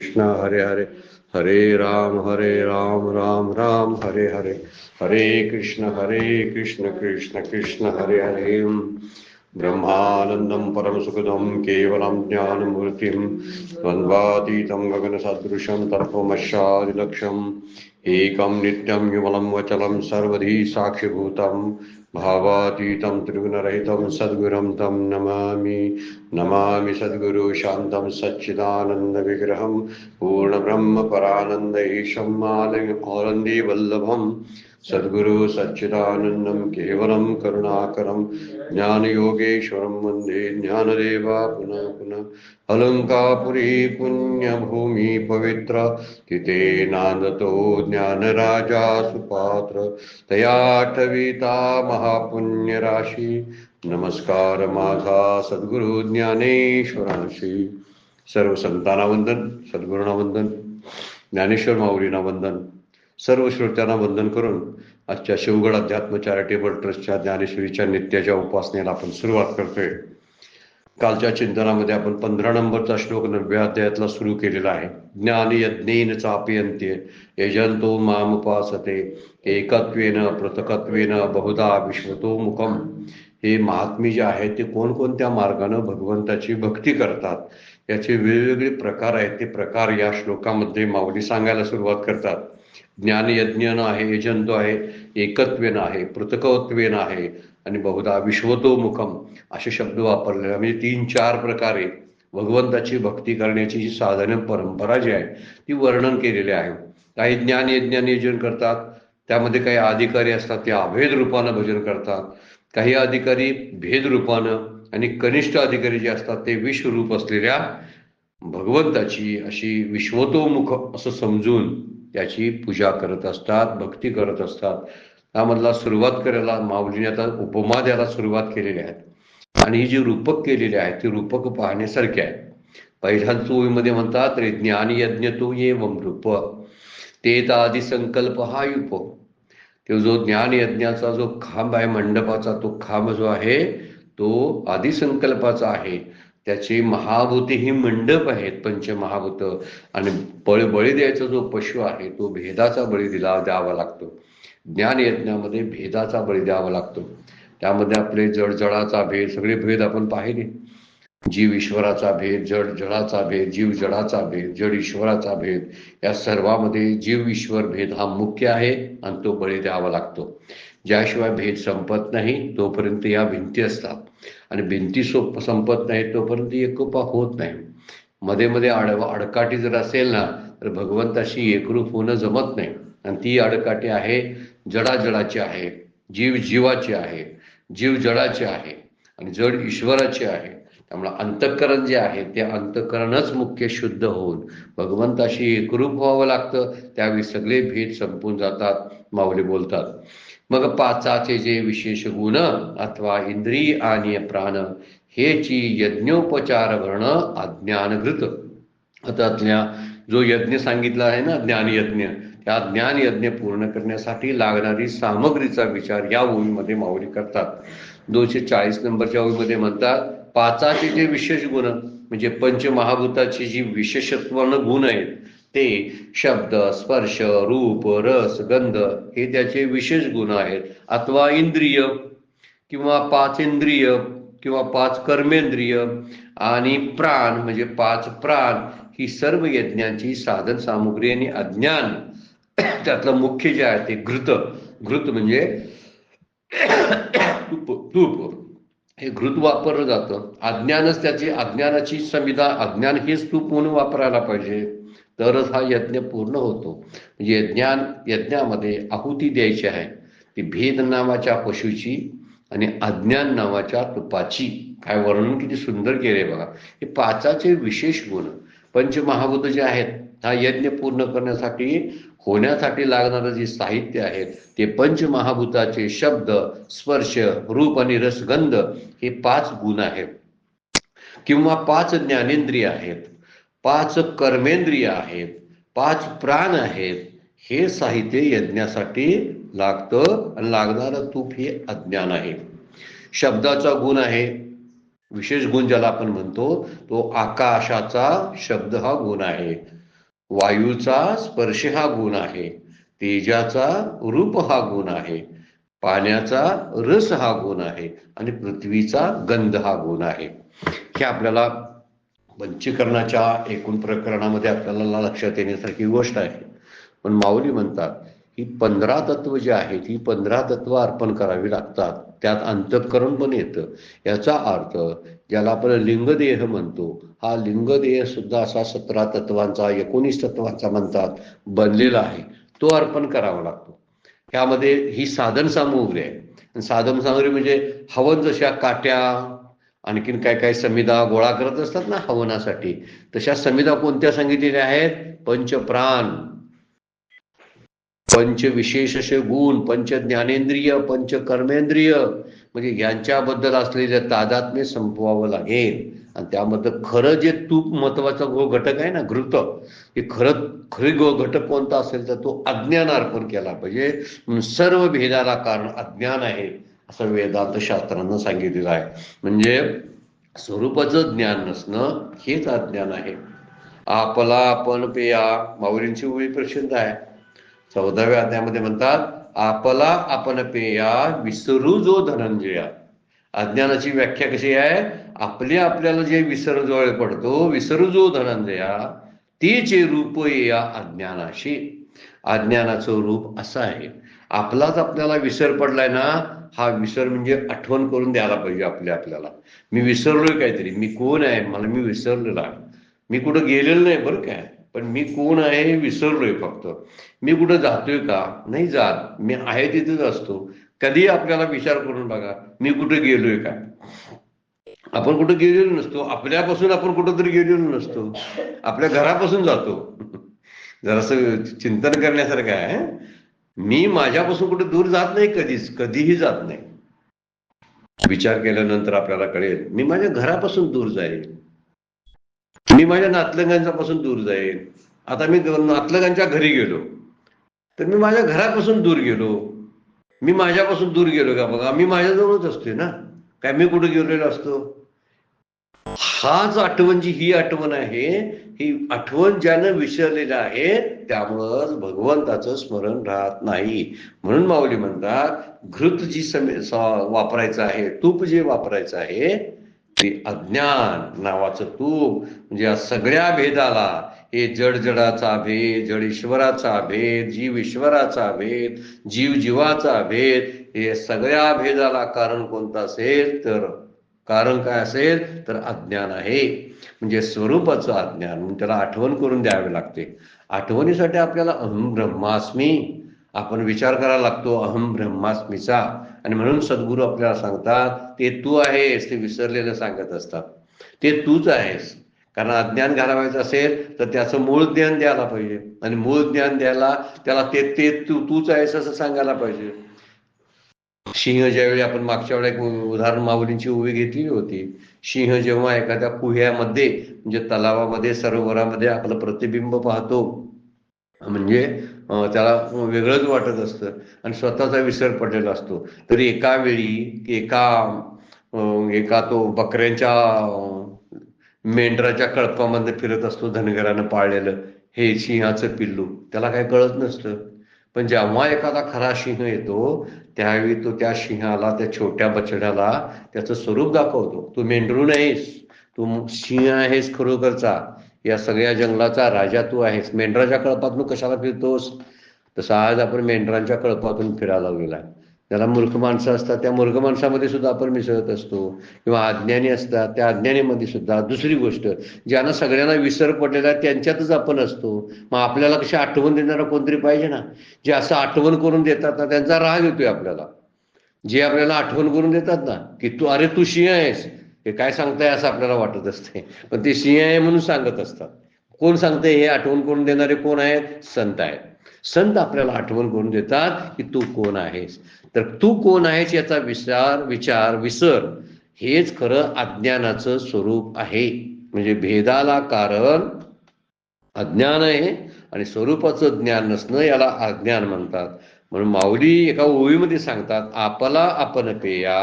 कृष्ण हरे हरे, हरे राम राम राम हरे हरे, हरे कृष्ण कृष्ण कृष्ण हरे हरे। ब्रह्मानंदं परमसुखदं केवलं ज्ञानमूर्तिं द्वन्द्वातीतं गगनसदृशं तत्त्वमस्यादिलक्ष्यम् एकं नित्यं विमलं वचलं सर्वधी साक्षिभूतं भावातीतं त्रिगुणरहितं सद्गुरुं तं नमामि। नमामि सद्गुरु शान्तं सच्चिदानन्दविग्रहं पूर्णब्रह्म परानन्द ईशम् आनन्दे वल्लभम् सद्गुरु सच्चिदानन्दं केवलं करुणाकरं ज्ञानयोगेश्वरं वन्दे ज्ञानदेवा पुनः पुनः। अलंकापुरी पुण्यभूमि पवित्र तिथे नांदतो ज्ञानराजा सुपात्र तयाठविता महापुण्य राशी। नमस्कार माझा सद्गुरु ज्ञानेश्वरांशी। सर्व संतांना वंदन, सद्गुरूंना वंदन, ज्ञानेश्वर माऊलींना वंदन, सर्व श्रोत्यांना वंदन करून आजच्या शिवगड अध्यात्म चॅरिटेबल ट्रस्टच्या ज्ञानेश्वरीच्या नित्याच्या उपासनेला आपण सुरुवात करतोय। कालच्या चिंतनामध्ये आपण 15 नंबरचा श्लोक 9व्या अध्यायातला सुरू केलेला आहे। ज्ञान यज्ञेन चापयन्ते यजंतो मामुपासते एकत्वेन पृथकत्वेन बहुधा विश्वतो मुखम। हे महात्मे जे आहेत ते कोणकोणत्या मार्गानं भगवंताची भक्ती करतात याचे वेगवेगळे प्रकार आहेत। ते प्रकार या श्लोकामध्ये माऊली सांगायला सुरुवात करतात। ज्ञान यज्ञन आहे, यजंतो आहे, एकत्वेन आहे, पृथकत्वेन आहे आणि बहुधा विश्वतो मुखम असे शब्द वापरलेले, म्हणजे 3-4 प्रकारे भगवंताची भक्ती करण्याची जी साधन परंपरा जी आहे ती वर्णन केलेली आहे। काही ज्ञान यज्ञाने यजन करतात, त्यामध्ये काही अधिकारी असतात ते अभेद रूपानं भजन करतात, काही अधिकारी भेद रूपानं आणि कनिष्ठ अधिकारी जे असतात ते विश्वरूप असलेल्या भगवंताची अशी विश्वतोमुख असं समजून त्याची पूजा करत असतात, भक्ती करत असतात। त्यामधला सुरुवात करायला माऊलीने आता उपमा द्यायला सुरुवात केलेली आहे आणि ही जी रूपक केलेली आहे ती रूपक पाहण्यासारखी आहे। पहिल्या ओळीमध्ये म्हणतात रे ज्ञान यज्ञ तो एवं रूप ते आदी संकल्प हा युप। तो जो ज्ञान यज्ञाचा जो खांब आहे, मंडपाचा तो खांब जो आहे तो आदिसंकल्पाचा आहे। त्याची महाभूते ही मंडप आहेत, पंचमहाभूत, आणि बळी द्यायचा जो पशु आहे तो भेदाचा बळी द्यावा लागतो। ज्ञान यज्ञामध्ये भेदाचा बळी द्यावा लागतो। त्यामध्ये आपले जडजडाचा भेद, सगळे भेद आपण पाहिले। जीव ईश्वराचा भेद, जड जडाचा भेद, जीव जडाचा भेद, जड ईश्वराचा भेद, या सर्वांमध्ये जीव ईश्वर भेद हा मुख्य आहे आणि तो बळी द्यावा लागतो। ज्याशिवाय भेद संपत नाही तोपर्यंत या भिंती असतात आणि भिंती संपत नाही तोपर्यंत एकोपा होत नाही। मध्ये मध्ये अडकाठी जर असेल ना तर भगवंताशी एकरूप होणं जमत नाही, आणि ती अडकाठी आहे जडाची आहे, जीव जीवाची आहे, जीव जडाचे आहे आणि जड ईश्वराचे आहे। त्यामुळे अंतःकरण जे आहे ते अंतःकरणच मुख्य शुद्ध होऊन भगवंताशी एकरूप व्हावं लागतं, त्यावेळी सगळे भेद संपून जातात, माऊली बोलतात। मग पाचाचे जे विशेष गुण अथवा इंद्रिय आणि प्राण हेची यज्ञोपचार वर्ण अज्ञानघृत। त्यातल्या जो यज्ञ सांगितला आहे ना ज्ञान यज्ञ, त्या ज्ञान यज्ञ पूर्ण करण्यासाठी लागणारी सामग्रीचा विचार या ओळीमध्ये माऊली करतात। 240 नंबरच्या ओळीमध्ये म्हणतात पाचाचे जे विशेष गुण म्हणजे पंचमहाभूताची जी विशेषत्वान गुण आहेत ते शब्द, स्पर्श, रूप, रस, गंध हे त्याचे विशेष गुण आहेत। अथवा इंद्रिय किंवा 5 इंद्रिय किंवा 5 कर्मेंद्रिय आणि प्राण म्हणजे 5 प्राण ही सर्व यज्ञांची साधन सामुग्री आणि अज्ञान त्यातलं मुख्य जे आहे ते घृत म्हणजे तूप हे घृत वापरलं जातं। अज्ञानच त्याची अज्ञानाची संविधा, अज्ञान हेच तूप म्हणून वापरायला पाहिजे, तरच हा यज्ञ पूर्ण होतो। म्हणजे यज्ञामध्ये आहुती द्यायची आहे ती भेद नावाच्या पशुची आणि अज्ञान नावाच्या तुपाची। काय वर्णन किती सुंदर केले बघा। हे पाचाचे विशेष गुण पंचमहाभूत जे आहेत हा यज्ञ पूर्ण करण्यासाठी होण्यासाठी लागणारं जे साहित्य आहे ते पंचमहाभूताचे शब्द, स्पर्श, रूप आणि रसगंध हे 5 गुण आहेत, किंवा 5 ज्ञानेंद्रिय आहेत, 5 कर्मेंद्रिय आहेत, 5 प्राण आहेत। हे साहित्य यज्ञासाठी लागतं आणि लागणारं तूप हे अज्ञान आहे। शब्दाचा गुण आहे, विशेष गुण ज्याला आपण म्हणतो तो आकाशाचा शब्द हा गुण आहे। वायूचा स्पर्श हा गुण आहे, तेजाचा रूप हा गुण आहे, पाण्याचा रस हा गुण आहे आणि पृथ्वीचा गंध हा गुण आहे. हे आपल्याला पंचकरणाच्या एकूण प्रकरणामध्ये आपल्याला लक्षात येण्यासारखी गोष्ट आहे. पण माऊली म्हणतात ही 15 तत्व जी आहेत ही 15 तत्व अर्पण करावी लागतात. त्यात अंतःकरण पण येतं. याचा अर्थ ज्याला आपण लिंगदेह म्हणतो, हा लिंगदेह सुद्धा असा 17 तत्वांचा 19 तत्वांचा म्हणतात बनलेला आहे, तो अर्पण करावा लागतो. ह्यामध्ये ही साधन सामुग्री आहे. साधन सामुग्री म्हणजे हवन जशा काट्या आणखीन काय काय समिधा गोळा करत असतात ना हवनासाठी, तशा समिधा कोणत्या सांगितलेल्या आहेत? पंचप्राण, पंच विशेष असे गुण, पंच ज्ञानेंद्रिय, पंच कर्मेंद्रिय, म्हणजे यांच्याबद्दल असलेले तादात्म्य संपवावं लागेल. आणि त्यामध्ये खरं जे तूप महत्वाचा घटक आहे ना घृत, हे खरी घटक कोणता असेल तर तो अज्ञान अर्पण केला पाहिजे. सर्व भेदाला कारण अज्ञान आहे असं वेदांत शास्त्रांना सांगितलेलं आहे. म्हणजे स्वरूपाचं ज्ञान नसणं हेच अज्ञान आहे. आपला आपण पेया माऊलींची ओळी प्रसिद्ध आहे. 14व्या अध्यायामध्ये म्हणतात आपला आपण पेया विसरू जो धनंजया. अज्ञानाची व्याख्या कशी आहे? आपल्याला जे विसर पडतो, विसरू जो धनंजया तेचे रूप या अज्ञानाशी. अज्ञानाचं रूप असं आहे. आपल्याला विसर पडलाय ना, हा विसर म्हणजे आठवण करून द्यायला पाहिजे आपल्याला. मी विसरलोय काहीतरी, मी कोण आहे मला मी विसरलेला आहे. मी कुठं गेलेलो नाही बरं काय, पण मी कोण आहे हे विसरलोय फक्त. मी कुठं जातोय का? नाही जात, मी आहे तिथेच असतो. कधी आपल्याला विचार करून बघा, मी कुठे गेलोय का? आपण कुठं गेलेलो नसतो. आपल्यापासून आपण कुठंतरी गेलेलो नसतो, आपल्या घरापासून जातो. जरासं चिंतन करण्यासारखं आहे. मी माझ्यापासून कुठे दूर जात नाही, कधीही जात नाही. विचार केल्यानंतर आपल्याला कळेल मी माझ्या घरापासून दूर जाईल, मी माझ्या नातलगांच्या पासून दूर जाईल. आता मी नातलगांच्या घरी गेलो तर मी माझ्या घरापासून दूर गेलो. मी माझ्यापासून दूर गेलो का? बघा, मी माझ्याजवळच असतोय ना, काय मी कुठे गेलेलो असतो? हाच आठवण, ही आठवण आहे, ही आठवण ज्यानं विसरलेलं आहे त्यामुळं भगवंताचं स्मरण राहत नाही. म्हणून माऊली म्हणतात घृत जी वापरायचं आहे, तूप जे वापरायचं आहे ते अज्ञान नावाचं तूप. म्हणजे या सगळ्या भेदाला, हे जडजडाचा भेद, जड ईश्वराचा भेद, जीव ईश्वराचा भेद, जीव जीवाचा भेद, हे सगळ्या भेदाला कारण कोणतं असेल तर कारण काय असेल तर अज्ञान आहे. म्हणजे स्वरूपाचं अज्ञान. म्हणून त्याला आठवण करून द्यावी लागते. आठवणीसाठी आपल्याला अहम ब्रह्मास्मी आपण विचार करायला लागतो, अहम ब्रह्मास्मीचा. आणि म्हणून सद्गुरू आपल्याला सांगतात ते तू आहेस, ते विसरलेलं सांगत असतात. ते तूच आहेस. कारण अज्ञान घालवायचं असेल तर त्याचं मूळ ज्ञान द्यायला पाहिजे. आणि मूळ ज्ञान द्यायला त्याला ते तूच आहेस असं सांगायला पाहिजे. सिंह ज्यावेळी आपण मागच्या वेळेला एक उदाहरण माऊलींची ओवी घेतली होती. सिंह जेव्हा एखाद्या कुह्यामध्ये म्हणजे तलावामध्ये सरोवरामध्ये आपलं प्रतिबिंब पाहतो म्हणजे त्याला वेगळंच वाटत असतं आणि स्वतःचा विसर पडलेला असतो. तरी एका वेळी एका तो बकऱ्यांच्या मेंढराच्या कळपामध्ये फिरत असतो धनगरानं पाळलेलं हे सिंहाचं पिल्लू. त्याला काही कळत नसतं. पण जेव्हा एखादा खरा सिंह येतो त्यावेळी तो त्या सिंहाला, त्या छोट्या बछड्याला त्याचं स्वरूप दाखवतो. तू मेंढरू नाहीस, तू सिंह आहेस खरोखरचा. या सगळ्या जंगलाचा राजा तू आहेस. मेंढराच्या कळपातून कशाला फिरतोस? तसं आज आपण मेंढरांच्या कळपातून फिरायला गेला. ज्याला मूर्ख माणसं असतात त्या मूर्ख माणसामध्ये सुद्धा आपण मिसळत असतो, किंवा अज्ञानी असतात त्या अज्ञानीमध्ये सुद्धा. दुसरी गोष्ट, ज्यांना सगळ्यांना विसर पडलेला आहे त्यांच्यातच आपण असतो. मग आपल्याला कशी आठवण देणारा कोणतरी पाहिजे ना. जे असं आठवण करून देतात ना त्यांचा राग येतोय आपल्याला. जे आपल्याला आठवण करून देतात ना की तू सिंह आहेस, हे काय सांगताय असं आपल्याला वाटत असते, पण ते सिंह आहे म्हणून सांगत असतात. कोण सांगते हे आठवण करून देणारे? कोण आहेत? संत आहेत. संत आपल्याला आठवण करून देतात की तू कोण आहेस. तर तू कोण आहेस याचा विसर हेच खरं अज्ञानाचं स्वरूप आहे. म्हणजे भेदाला कारण अज्ञान आहे आणि स्वरूपाचं ज्ञान नसणं याला अज्ञान म्हणतात. म्हणून माऊली एका ओळीमध्ये सांगतात आपला आपण पेया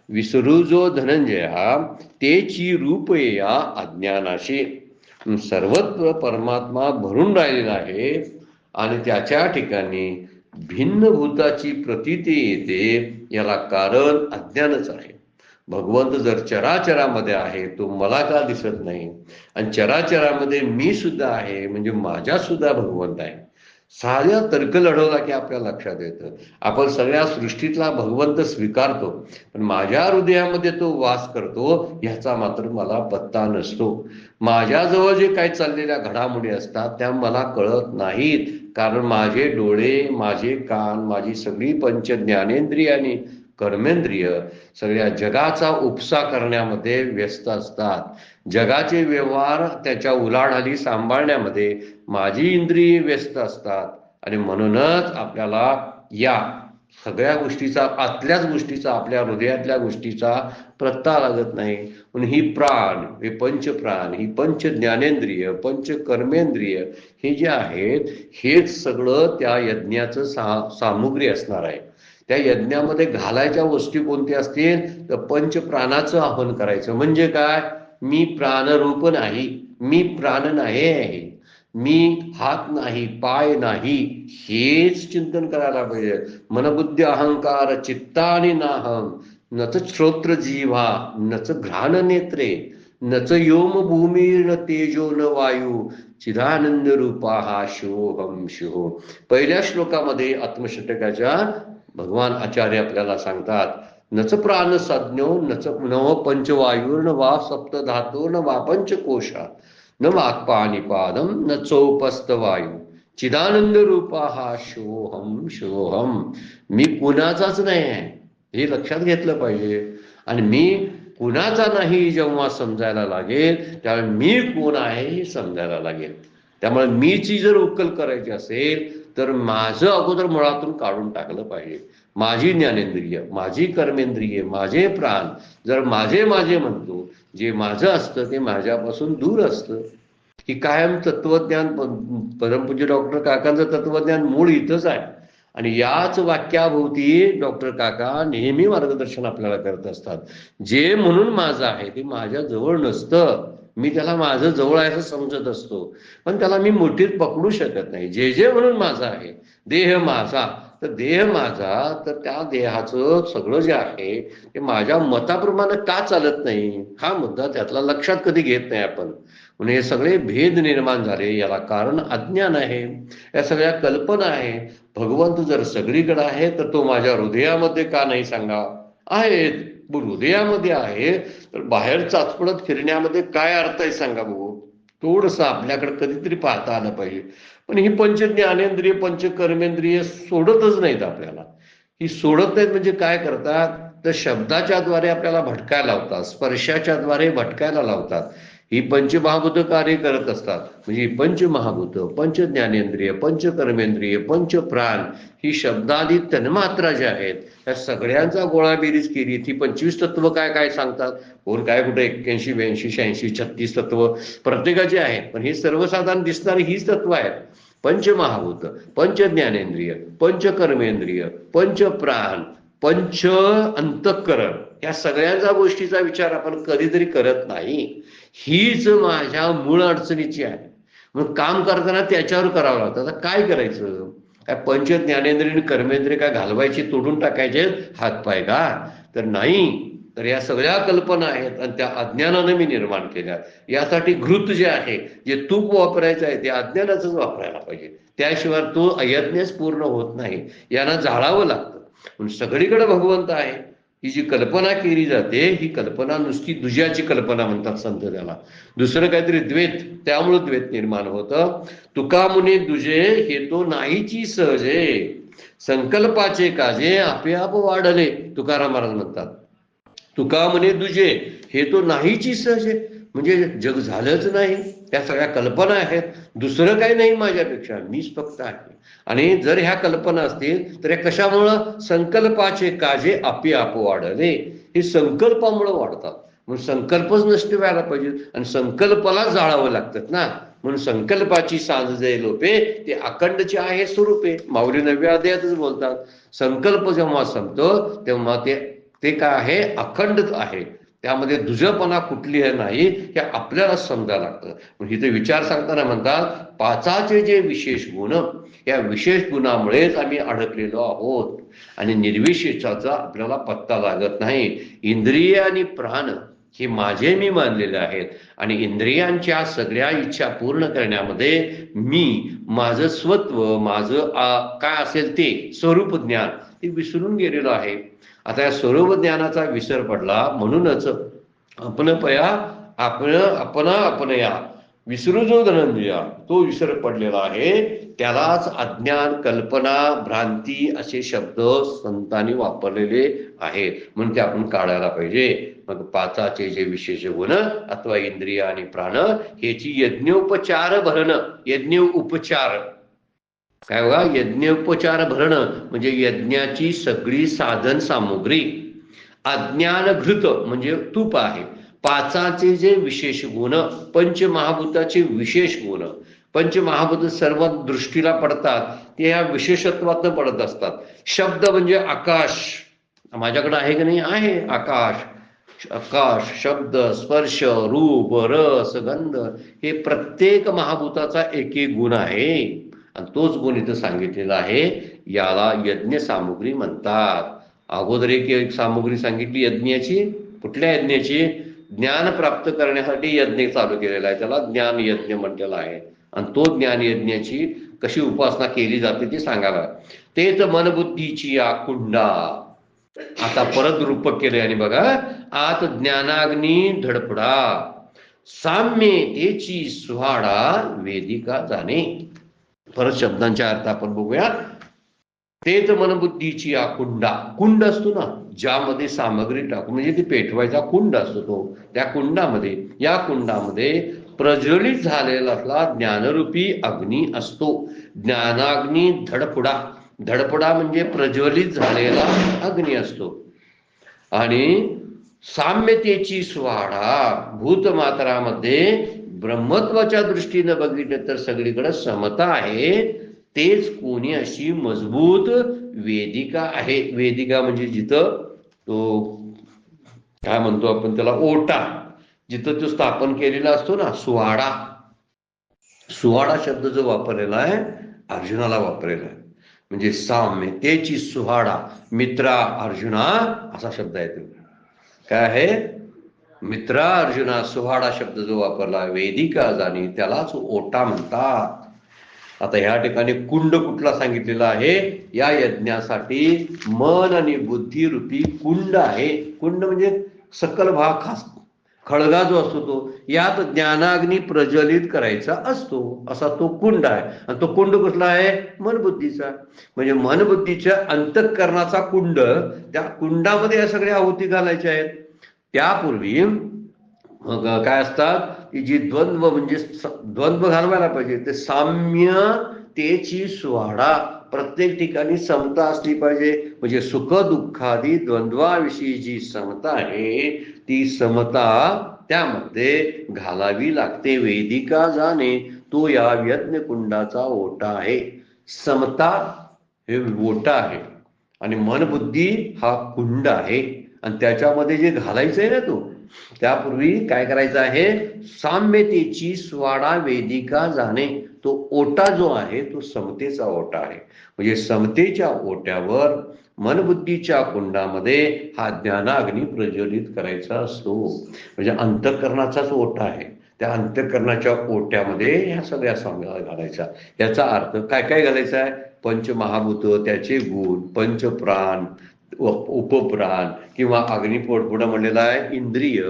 विसरू जो धनंजया तेची रूप या अज्ञानाशी. सर्वत्र परमात्मा भरून राहिलेला आहे आणि त्याच्या ठिकाणी भिन्न भूताची प्रतीती येते, याला कारण अज्ञानच आहे. भगवंत जर चराचरामध्ये आहे, तो मला का दिसत नाही? आणि चराचरामध्ये मी सुद्धा आहे, म्हणजे माझ्या सुद्धा भगवंत आहे. साध्या तर्क लढवला की आपल्या लक्षात येतं. आपण सगळ्या सृष्टीतला भगवंत स्वीकारतो, पण माझ्या हृदयामध्ये तो वास करतो ह्याचा मात्र मला पत्ता नसतो. माझ्याजवळ जे काही चाललेल्या घडामोडी असतात त्या मला कळत नाहीत, कारण माझे डोळे, माझे कान, माझी सगळी पंच ज्ञानेंद्रिय आणि कर्मेंद्रिय सगळ्या जगाचा उपसा करण्यामध्ये व्यस्त असतात. जगाचे व्यवहार, त्याच्या उलाढाली सांभाळण्यामध्ये माझी इंद्रिये व्यस्त असतात. आणि म्हणूनच आपल्याला या सगळ्या गोष्टीचा, आतल्याच गोष्टीचा, आपल्या हृदयातल्या गोष्टीचा पत्ता लागत नाही. म्हणून ही प्राण, हे पंचप्राण, ही पंच ज्ञानेंद्रिय, पंच कर्मेंद्रिय हे जे आहेत, हेच सगळं त्या यज्ञाचं सामुग्री असणार आहे. त्या यज्ञामध्ये घालायच्या वस्तू कोणत्या असतील तर पंचप्राणाचं आवाहन करायचं. म्हणजे काय? मी प्राणरूप नाही, मी प्राण नाही आहे, मी हात नाही, पाय नाही, हेच चिंतन करायला पाहिजे. मनबुद्धी अहंकार चित्तानि नाहम, नच श्रोत्र जीवा, नच घ्राण नेत्रे, नच योम भूमी, न तेजो न वायू, चिदानंद रूपा हा शिवोहम शिवो. पहिल्या श्लोकामध्ये आत्मषटकाच्या भगवान आचार्य आपल्याला सांगतात, नच प्राण संज्ञो, नच नव पंचवायुर्न वा सप्त धातोर्न वा पंचकोशा, न वाक्पानिपादम, न चौपस्त वायू, चिदानंद रूपा हा शिवोहम शिवोहम. मी कुणाचाच नाही आहे, हे लक्षात घेतलं पाहिजे. आणि मी कुणाचा नाही जेव्हा समजायला लागेल, त्यावेळी मी कोण आहे हे समजायला लागेल. त्यामुळे मीची जर उकल करायची असेल तर माझं अगोदर मुळातून काढून टाकलं पाहिजे. माझी ज्ञानेंद्रिय, माझी कर्मेंद्रिय, माझे प्राण जर माझे माझे म्हणतो, जे माझं असतं ते माझ्यापासून दूर असतं. ही कायम तत्वज्ञान, परमपूज्य डॉक्टर काकांचं तत्वज्ञान मूळ इथंच आहे. आणि याच वाक्याभोवती डॉक्टर काका नेहमी मार्गदर्शन आपल्याला करत असतात. जे म्हणून माझं आहे ते माझ्या जवळ नसतं, मी त्याला माझं जवळ आहे असं समजत असतो, पण त्याला मी मुठीत पकडू शकत नाही. जे जे म्हणून माझा आहे, देह माझा, तर देह माझा, तर त्या देहाचं सगळं जे आहे ते माझ्या मताप्रमाणे का चालत नाही, हा मुद्दा त्यातला लक्षात कधी घेत नाही आपण. म्हणून हे सगळे भेद निर्माण झाले, याला कारण अज्ञान आहे. या सगळ्या कल्पना आहे. भगवंत जर सगळीकडे आहे तर तो माझ्या हृदयामध्ये का नाही सांगा? आहेत. हृदयामध्ये आहे तर बाहेर चाचपडत फिरण्यामध्ये काय अर्थ आहे सांगा बघू? थोडंसं आपल्याकडे कधीतरी पाहता आलं पाहिजे. पण ही पंच ज्ञानेंद्रिय, पंच कर्मेंद्रिय सोडतच नाहीत आपल्याला. ही सोडत नाहीत म्हणजे काय करतात तर शब्दाच्या द्वारे आपल्याला भटकायला लावतात, स्पर्शाच्या द्वारे भटकायला लावतात. ही पंचमहाभूत कार्य करत असतात. म्हणजे ही पंचमहाभूत, पंच ज्ञानेंद्रिय, पंच कर्मेंद्रिय, पंच प्राण, ही शब्दादी तन्मात्रा ज्या आहेत त्या सगळ्यांचा गोळाबेरीज केली. ती 25 तत्व काय काय सांगतात, कोण काय कुठे 81, 82, 86, 36 तत्व प्रत्येकाचे आहेत, पण हे सर्वसाधारण दिसणारी हीच तत्व आहेत. पंचमहाभूत, पंच ज्ञानेंद्रिय, पंच कर्मेंद्रिय, पंच प्राण, पंच अंतःकरण, या सगळ्यांचा गोष्टीचा विचार आपण कधीतरी करत नाही. हीच माझ्या मूळ अडचणीची आहे. मग काम करताना त्याच्यावर करावं लागतं. आता काय करायचं? काय पंच ज्ञानेंद्रिय कर्मेंद्रिय काय घालवायची, तोडून टाकायचे हातपाय का? तर नाही. तर या सगळ्या कल्पना आहेत आणि त्या अज्ञानाने मी निर्माण केल्या. यासाठी घृत जे आहे, जे तूप वापरायचं आहे ते अज्ञानाचंच वापरायला पाहिजे. त्याशिवाय तो अयज्ञच पूर्ण होत नाही. यांना जाळावं लागतं. पण सगळीकडे भगवंत आहे. ही जी कल्पना केली जाते, ही कल्पना नुसती दुजाची कल्पना म्हणतात संत त्याला. दुसरं काहीतरी द्वैत, त्यामुळे द्वैत निर्माण होतं. तुका मुने दुजे हे तो नाहीची सहजे, संकल्पाचे काजे आपोआप वाढले, तुकाराम महाराज म्हणतात. तुका म्हणे दुजे हे तो नाहीची सहजे, म्हणजे जग झालंच नाही. त्या सगळ्या कल्पना आहेत, दुसरं काही नाही माझ्यापेक्षा, मीच फक्त आहे. आणि जर ह्या कल्पना असतील तर या कशामुळं? संकल्पाचे काजे आपोआप वाढले. हे संकल्पामुळं वाढतात. म्हणून संकल्पच नष्ट व्हायला पाहिजे आणि संकल्पाला जाळावं लागतात ना. म्हणून संकल्पाची सांज जे लोपे ते अखंडचे आहे स्वरूपे. माऊली 9व्या अध्यायातच बोलतात, संकल्प जेव्हा संपतो तेव्हा ते काय आहे? अखंड आहे. त्यामध्ये दुजपणा कुठली आहे नाही हे आपल्याला समजायला लागतं. इथे विचार सांगताना म्हणतात पाचाचे जे विशेष गुण, या विशेष गुणामुळेच आम्ही अडकलेलो आहोत आणि निर्विशेषाचा आपल्याला पत्ता लागत नाही. इंद्रिय आणि प्राण हे माझे मी मानलेले आहेत आणि इंद्रियांच्या सगळ्या इच्छा पूर्ण करण्यामध्ये मी माझं स्वत्व, माझं काय असेल ते स्वरूप ज्ञान ते विसरून गेलेलो आहे. आता या स्वरूप ज्ञानाचा विसर पडला म्हणूनच आपणया विसरू जो धनंजया, तो विसर पडलेला आहे. त्यालाच अज्ञान, कल्पना, भ्रांती असे शब्द संतांनी वापरलेले आहेत, म्हणून ते आपण काढायला पाहिजे. मग पाचाचे जे विशेष गुण अथवा इंद्रिय आणि प्राण ह्याची यज्ञोपचार भरणं, यज्ञ उपचार काय बघा, यज्ञोपचार भरणं म्हणजे यज्ञाची सगळी साधन सामुग्री. अज्ञानघृत म्हणजे तूप आहे. पाचाचे जे विशेष गुण, पंचमहाभूताचे विशेष गुण, पंचमहाभूत सर्व दृष्टीला पडतात ते या विशेषत्वातून पडत असतात. शब्द म्हणजे आकाश, माझ्याकडे आहे की नाही, आहे आकाश. आकाश, शब्द, स्पर्श, रूप, रस, गंध हे प्रत्येक महाभूताचा एक एक गुण आहे आणि तोच गुण इथं सांगितलेला आहे. याला यज्ञ सामुग्री म्हणतात. अगोदर एक सामुग्री सांगितली यज्ञाची. कुठल्या यज्ञाची? ज्ञान प्राप्त करण्यासाठी यज्ञ चालू केलेला आहे, त्याला ज्ञान यज्ञ म्हटलेला आहे. आणि तो ज्ञान यज्ञाची कशी उपासना केली जाते ते सांगायला. तेच मनबुद्धीची या कुंडा. आता परत रूपक केले आणि बघा, आत ज्ञानाग्नी धडपडा, साम्यतेची सुहाडा वेदिका जाणे. परत शब्दांच्या अर्थ आपण बघूया. तेच मनबुद्धीची या कुंडा. कुंड असतो ना ज्यामध्ये सामग्री टाकून, म्हणजे ती पेटवायचा कुंड असतो तो. त्या कुंडामध्ये, या कुंडामध्ये प्रज्वलित झालेला असला ज्ञानरूपी अग्नी असतो. ज्ञानाग्नी धडपडा. धडपडा म्हणजे प्रज्वलित झालेला अग्नी असतो. आणि साम्यतेची सुवाडा, भूतमात्रामध्ये ब्रह्मत्वाच्या दृष्टीनं बघितलं तर सगळीकडे समता आहे. तेच कोणी अशी मजबूत वेदिका आहे. वेदिका म्हणजे जिथं तो काय म्हणतो आपण त्याला, ओटा, जिथं तो स्थापन केलेला असतो ना, सुवाडा. सुवाडा शब्द जो वापरलेला आहे अर्जुनाला वापरलेला आहे. म्हणजे साम्यतेची सुहाडा, मित्रा अर्जुना असा शब्द आहे तो. काय आहे? मित्रा अर्जुना, सुहाडा शब्द जो वापरला, वेदिका जाणी, त्यालाच ओटा म्हणतात. आता ह्या ठिकाणी कुंड कुठला सांगितलेला आहे? या यज्ञासाठी मन आणि बुद्धी रूपी कुंड आहे. कुंड म्हणजे सकल भाग, खास खळगा जो असतो तो, यात ज्ञानाग्नी प्रज्वलित करायचा असतो, असा तो कुंड आहे. आणि तो कुंड कुठला आहे? मनबुद्धीचा. म्हणजे मनबुद्धीच्या अंतःकरणाचा कुंड. त्या कुंडामध्ये या सगळ्या आहुती घालायच्या आहेत. त्यापूर्वी मग काय असतात की जी द्वंद्व, म्हणजे द्वंद्व घालवायला पाहिजे ते साम्यतेची सुहाडा. प्रत्येक ठिकाणी समता असली पाहिजे. म्हणजे सुख दुःखादी द्वंद्वाविषयी जी समता आहे ती समता त्यामध्ये घालावी लागते. वेदिका जाणे, तो या यज्ञ कुंडाचा ओटा आहे. समता हे ओटा आहे आणि मनबुद्धी हा कुंड आहे. आणि त्याच्यामध्ये जे घालायचं आहे ना, तो त्यापूर्वी काय करायचं आहे? साम्यतेची स्वाडा वेदिका जाणे. तो ओटा जो आहे तो समतेचा ओटा आहे. म्हणजे समतेच्या ओट्यावर मनबुद्धीच्या कुंडामध्ये हा ज्ञानाग्नी प्रज्वलित करायचा असतो. म्हणजे अंतःकरणाचाच ओटा आहे. त्या अंतःकरणाच्या ओट्यामध्ये ह्या सगळ्या साम्या घालायच्या. याचा अर्थ काय काय घालायचा आहे? पंचमहाभूत, त्याचे गुण, पंचप्राण, उपप्राण किंवा अग्निपोट पुढे म्हणलेला आहे इंद्रिय,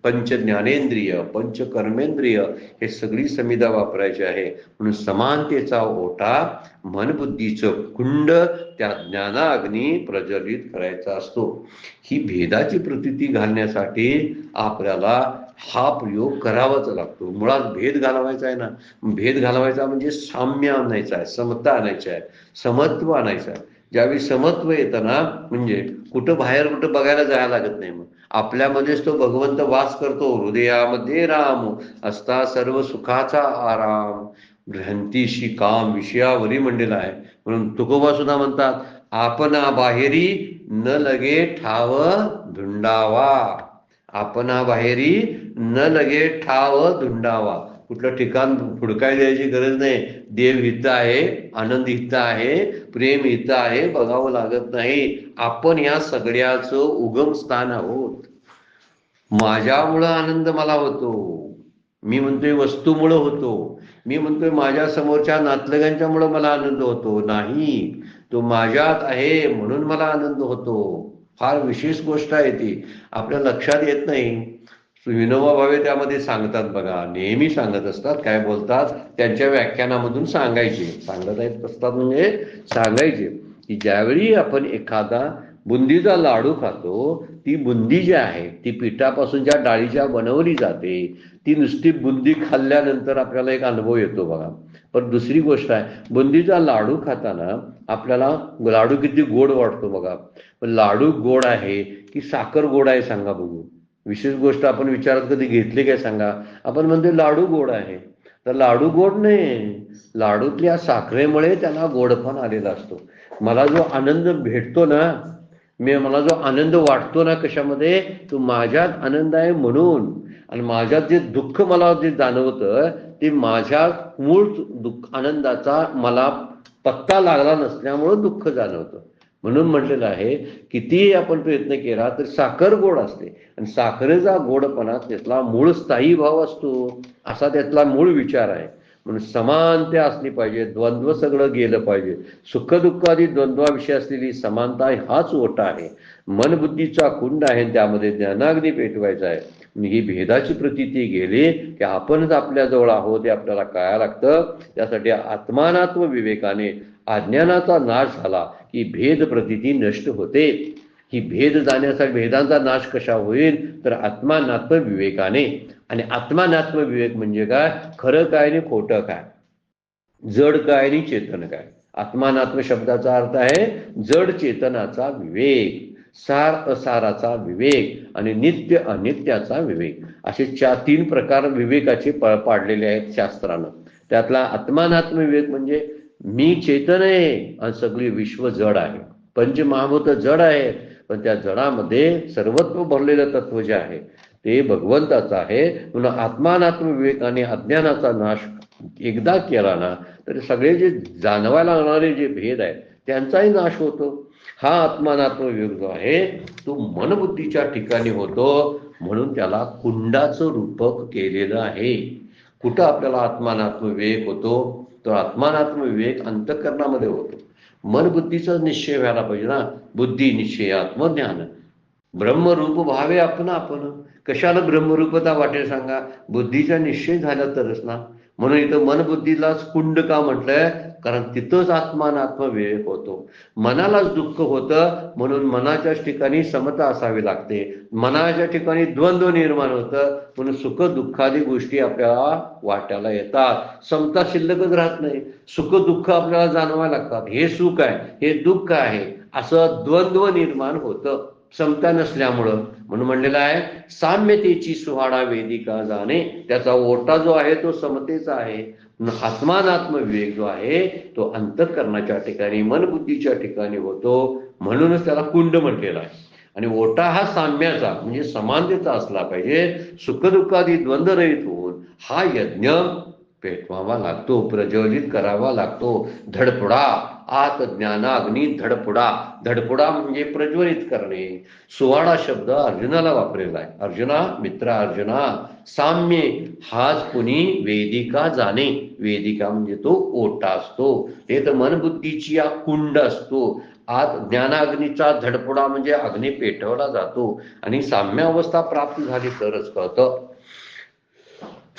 पंच ज्ञानेंद्रिय, पंच कर्मेंद्रिय, हे सगळी समिधा वापरायची आहे. म्हणून समानतेचा ओटा, मनबुद्धीचं कुंड, त्या ज्ञानाग्नी प्रज्वलित करायचा असतो. ही भेदाची प्रतीती घालण्यासाठी आपल्याला हा प्रयोग करावाच लागतो. मुळात भेद घालवायचा आहे ना. भेद घालवायचा म्हणजे साम्य आणायचं आहे, समता आणायची आहे, समत्व आणायचं आहे. ज्यावेळी समत्व येतं ना, म्हणजे कुठं बाहेर कुठं बघायला जायला लागत नाही. मग आपल्यामध्येच तो भगवंत वास करतो. हृदयामध्ये राम असता सर्व सुखाचा आराम, भ्रांतीशी काम विषयावरी म्हणलेला आहे. म्हणून तुकोबा सुद्धा म्हणतात, आपणा बाहेरी न लगे ठाव धुंडावा. आपणा बाहेरी न लगे ठाव धुंडावा. कुठलं ठिकाण फुडकाय द्यायची गरज नाही. देव हित आहे, आनंद हित आहे, प्रेम हित आहे, बघावं लागत नाही. आपण या सगळ्याचं उगम स्थान आहोत. माझ्यामुळं आनंद मला होतो. मी म्हणतोय वस्तूमुळं होतो. मी म्हणतोय माझ्या समोरच्या नातलगांच्यामुळं मला आनंद होतो. नाही, तो माझ्यात आहे म्हणून मला आनंद होतो. फार विशेष गोष्ट आहे ती, आपल्या लक्षात येत नाही. विनोबा भावे त्यामध्ये सांगतात बघा, नेहमी सांगत असतात. काय बोलतात, त्यांच्या व्याख्यानामधून सांगत असतात म्हणजे सांगायचे की ज्यावेळी आपण एखादा बुंदीचा लाडू खातो, ती बुंदी जी आहे ती पिठापासून ज्या डाळीच्या बनवली जाते, ती नुसती बुंदी खाल्ल्यानंतर आपल्याला एक अनुभव येतो बघा. पण दुसरी गोष्ट आहे, बुंदीचा लाडू खाताना आपल्याला लाडू किती गोड वाटतो बघा. पण लाडू गोड आहे की साखर गोड आहे सांगा बघू. विशेष गोष्ट आपण विचारात कधी घेतली काय सांगा. आपण म्हणतो लाडू गोड आहे, तर लाडू गोड नाही, लाडूतल्या साखरेमुळे त्याला गोडपण आलेला असतो. मला जो आनंद भेटतो ना, मला जो आनंद वाटतो ना कशामध्ये, तो माझ्यात आनंद आहे म्हणून. आणि माझ्यात जे दुःख मला जे जाणवतं ते माझ्या मूळ आनंदाचा मला पत्ता लागला नसल्यामुळं दुःख जाणवतं. म्हणून म्हटलेलं आहे, कितीही आपण प्रयत्न केला तर साखर गोड असते, आणि साखरेचा गोडपणा त्यातला मूळ स्थायी भाव असतो, असा त्यातला मूळ विचार आहे. म्हणून समानता असली पाहिजे, द्वंद्व सगळं गेलं पाहिजे. सुखदुःखादी द्वंद्वाविषयी असलेली समानता हाच ओटा आहे. मनबुद्धीचा कुंड आहे, त्यामध्ये ज्ञानाग्नी पेटवायचा आहे. ही भेदाची प्रतीती गेली की आपणच आपल्याजवळ आहोत हे आपल्याला कळायला लागतं. त्यासाठी आत्मानात्म विवेकाने अज्ञानाचा नाश झाला की भेद प्रतीती नष्ट होते. ही भेद जाण्यासाठी भेदांचा नाश कशा होईल, तर आत्मानात्म विवेकाने. आणि आत्मानात्म विवेक म्हणजे काय, खरं काय आणि खोटं काय, जड काय आणि चेतन काय. आत्मानात्म शब्दाचा अर्थ आहे जड चेतनाचा विवेक, सार असाराचा विवेक आणि नित्य अनित्याचा विवेक. असे 3 प्रकार विवेकाचे पाडलेले आहेत शास्त्रानं. त्यातला आत्मानात्म विवेक म्हणजे मी चेतन आहे आणि सगळी विश्व जड आहे. पंचमहाभूत जड आहे, पण त्या जडामध्ये सर्वत्व भरलेलं तत्व जे आहे ते भगवंताचं आहे. म्हणून आत्मानात्म विवेकाने अज्ञानाचा नाश एकदा केला ना, तर सगळे जे जाणवायला लागणारे जे भेद आहेत त्यांचाही नाश होतो. हा आत्मानात्म विवेक जो आहे तो मनबुद्धीच्या ठिकाणी होतो. म्हणून त्याला कुंडाचं रूपक केलेलं आहे. कुठं आपल्याला आत्मानात्म विवेक होतो, तो आत्मानात्म विवेक अंतःकरणामध्ये होतो. मनबुद्धीचा निश्चय व्हायला पाहिजे ना. बुद्धी निश्चय आत्मज्ञान ब्रह्मरूप भावे आपण. कशाला ब्रह्मरूपता वाटेल सांगा, बुद्धीचा निश्चय झाला तरच ना. म्हणून इथं मनबुद्धीलाच कुंड का म्हटलंय, कारण तिथंच आत्मानात्म विवेक होतो. मनालाच दुःख होतं म्हणून मनाच्याच ठिकाणी समता असावी लागते. मनाच्या ठिकाणी द्वंद्व निर्माण होतं म्हणून सुख दुःखादी गोष्टी आपल्याला वाटायला येतात. समता शिल्लकच राहत नाही. सुख दुःख आपल्याला जाणवायला लागतात. हे सुख आहे, हे दुःख आहे, असं द्वंद्व निर्माण होतं समता नसल्यामुळं. म्हणून म्हणलेलं आहे साम्यतेची सुहाडा वेदिका जाणे. त्याचा ओटा जो आहे तो समतेचा आहे. आत्मानात्म विवेक जो आहे तो अंतःकरणाच्या ठिकाणी मनबुद्धीच्या ठिकाणी होतो. म्हणूनच त्याला कुंड म्हटलेला आहे. आणि ओटा हा साम्याचा म्हणजे समानतेचा असला पाहिजे. सुखदुःखादी द्वंद्वरहित होऊन हा यज्ञ पेटवावा लागतो, प्रज्वलित करावा लागतो. धडपडा आत ज्ञानाग्नी धडपडा. धडपडा म्हणजे प्रज्वलित करणे. सुवाडा शब्द अर्जुनाला वापरलेला आहे. अर्जुना, मित्रा अर्जुना, साम्य हाच कुणी वेदिका जाणे. वेदिका म्हणजे तो ओटा असतो, ते तर मनबुद्धीची या कुंड असतो. आत ज्ञानाग्नीचा धडपडा म्हणजे अग्नी पेटवला जातो. आणि साम्यावस्था प्राप्त झाली तरच कळतं.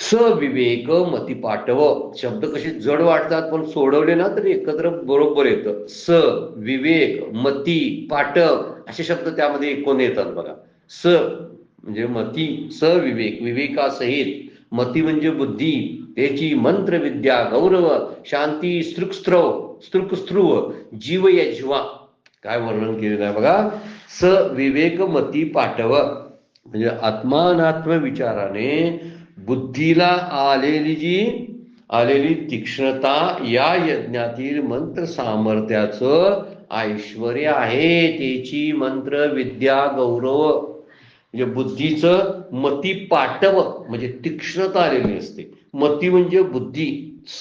सविवेक मती पाठव. शब्द कसे जड वाटतात पण सोडवले ना तरी एकत्र बरोबर येतं. स विवेक मती पाठव असे शब्द त्यामध्ये कोण येतात बघा. स म्हणजे मती, सविवेक विवेकासहित. मती म्हणजे बुद्धी, त्याची मंत्र विद्या गौरव शांती स्तृक्स्त्रुव जीव यज्वा. काय वर्णन केलेलं आहे बघा. सविवेक मती पाठव म्हणजे आत्मानात्म विचाराने बुद्धीला आलेली तीक्ष्णता या यज्ञातील मंत्र सामर्थ्याचं ऐश्वर्य आहे. त्याची मंत्र विद्या गौरव म्हणजे बुद्धीचं मती पाटव म्हणजे तीक्ष्णता आलेली असते. मती म्हणजे बुद्धी,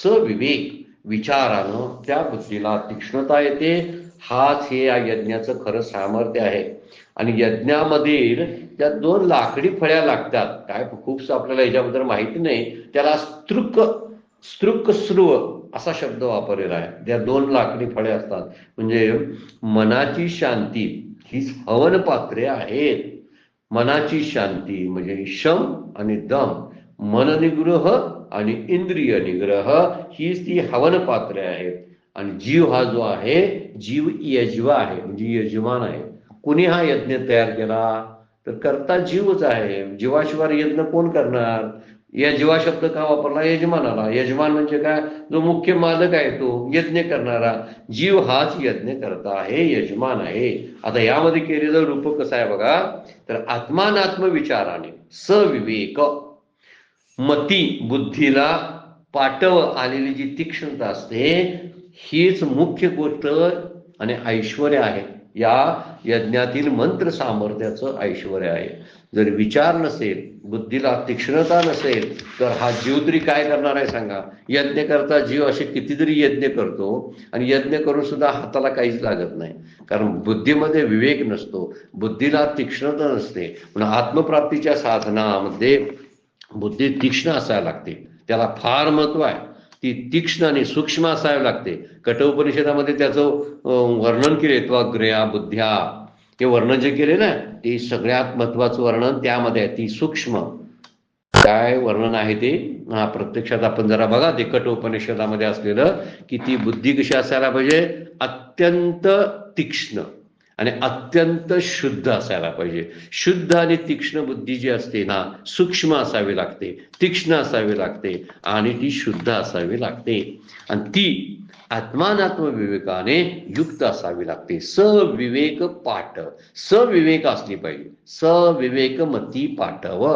सविवेक विचारानं त्या बुद्धीला तीक्ष्णता येते. हाच हे या यज्ञाचं खरं सामर्थ्य आहे. आणि यज्ञामधील त्या 2 लाकडी फळ्या लागतात. काय खूपसं आपल्याला याच्याबद्दल माहिती नाही. त्याला स्तृक स्रुव असा शब्द वापरलेला आहे. त्या 2 लाकडी फळे असतात. म्हणजे मनाची शांती ही हवन पात्रे आहेत. मनाची शांती म्हणजे शम आणि दम, मननिग्रह आणि इंद्रिय निग्रह हीच ती हवन पात्रे आहेत. आणि जीव हा जो आहे, जीव यजवा आहे म्हणजे यजमान आहे. कुणी हा यज्ञ तयार केला तर करता जीवच आहे. जीवाशिवाय यज्ञ कोण करणार? यजवा शब्द का वापरला? यजमानाला. यजमान म्हणजे काय? जो मुख्य मालक आहे तो यज्ञ करणारा. जीव हाच यज्ञ करता आहे, यजमान आहे. आता यामध्ये केलेलं रूप कसं आहे बघा. तर आत्मानात्म विचाराने सविवेक मती बुद्धीला पाटव आलेली जी तीक्ष्णता असते हीच मुख्य गोष्ट आणि ऐश्वर्य आहे. या यज्ञातील मंत्र सामर्थ्याचं ऐश्वर्य आहे. जर विचार नसेल, बुद्धीला तीक्ष्णता नसेल तर हा जीव तरी काय करणार आहे सांगा. यज्ञ करता जीव असे कितीतरी यज्ञ करतो आणि यज्ञ करून सुद्धा हाताला काहीच लागत नाही. कारण बुद्धीमध्ये विवेक नसतो, बुद्धीला तीक्ष्णता नसते. म्हणून आत्मप्राप्तीच्या साधनामध्ये बुद्धी तीक्ष्ण असायला लागते. त्याला फार महत्व आहे. ती तीक्ष्ण आणि सूक्ष्म असावी लागते. कठोपनिषदामध्ये त्याचं वर्णन केले. त्वग्रया बुद्ध्या हे वर्णन जे केले ना ते सगळ्यात महत्वाचं वर्णन त्यामध्ये आहे. ती सूक्ष्म काय वर्णन आहे ते प्रत्यक्षात आपण जरा बघा. ते कठोपनिषदामध्ये असलेलं की ती बुद्धी कशी असायला पाहिजे. अत्यंत तीक्ष्ण आणि अत्यंत शुद्ध असायला पाहिजे. शुद्ध आणि तीक्ष्ण बुद्धी जी असते ना सूक्ष्म असावी लागते, तीक्ष्ण असावी लागते आणि ती शुद्ध असावी लागते. आणि ती आत्मानात्म विवेकाने युक्त असावी लागते. सविवेक पाठ, सविवेक असली पाहिजे. सविवेक मती पाठव.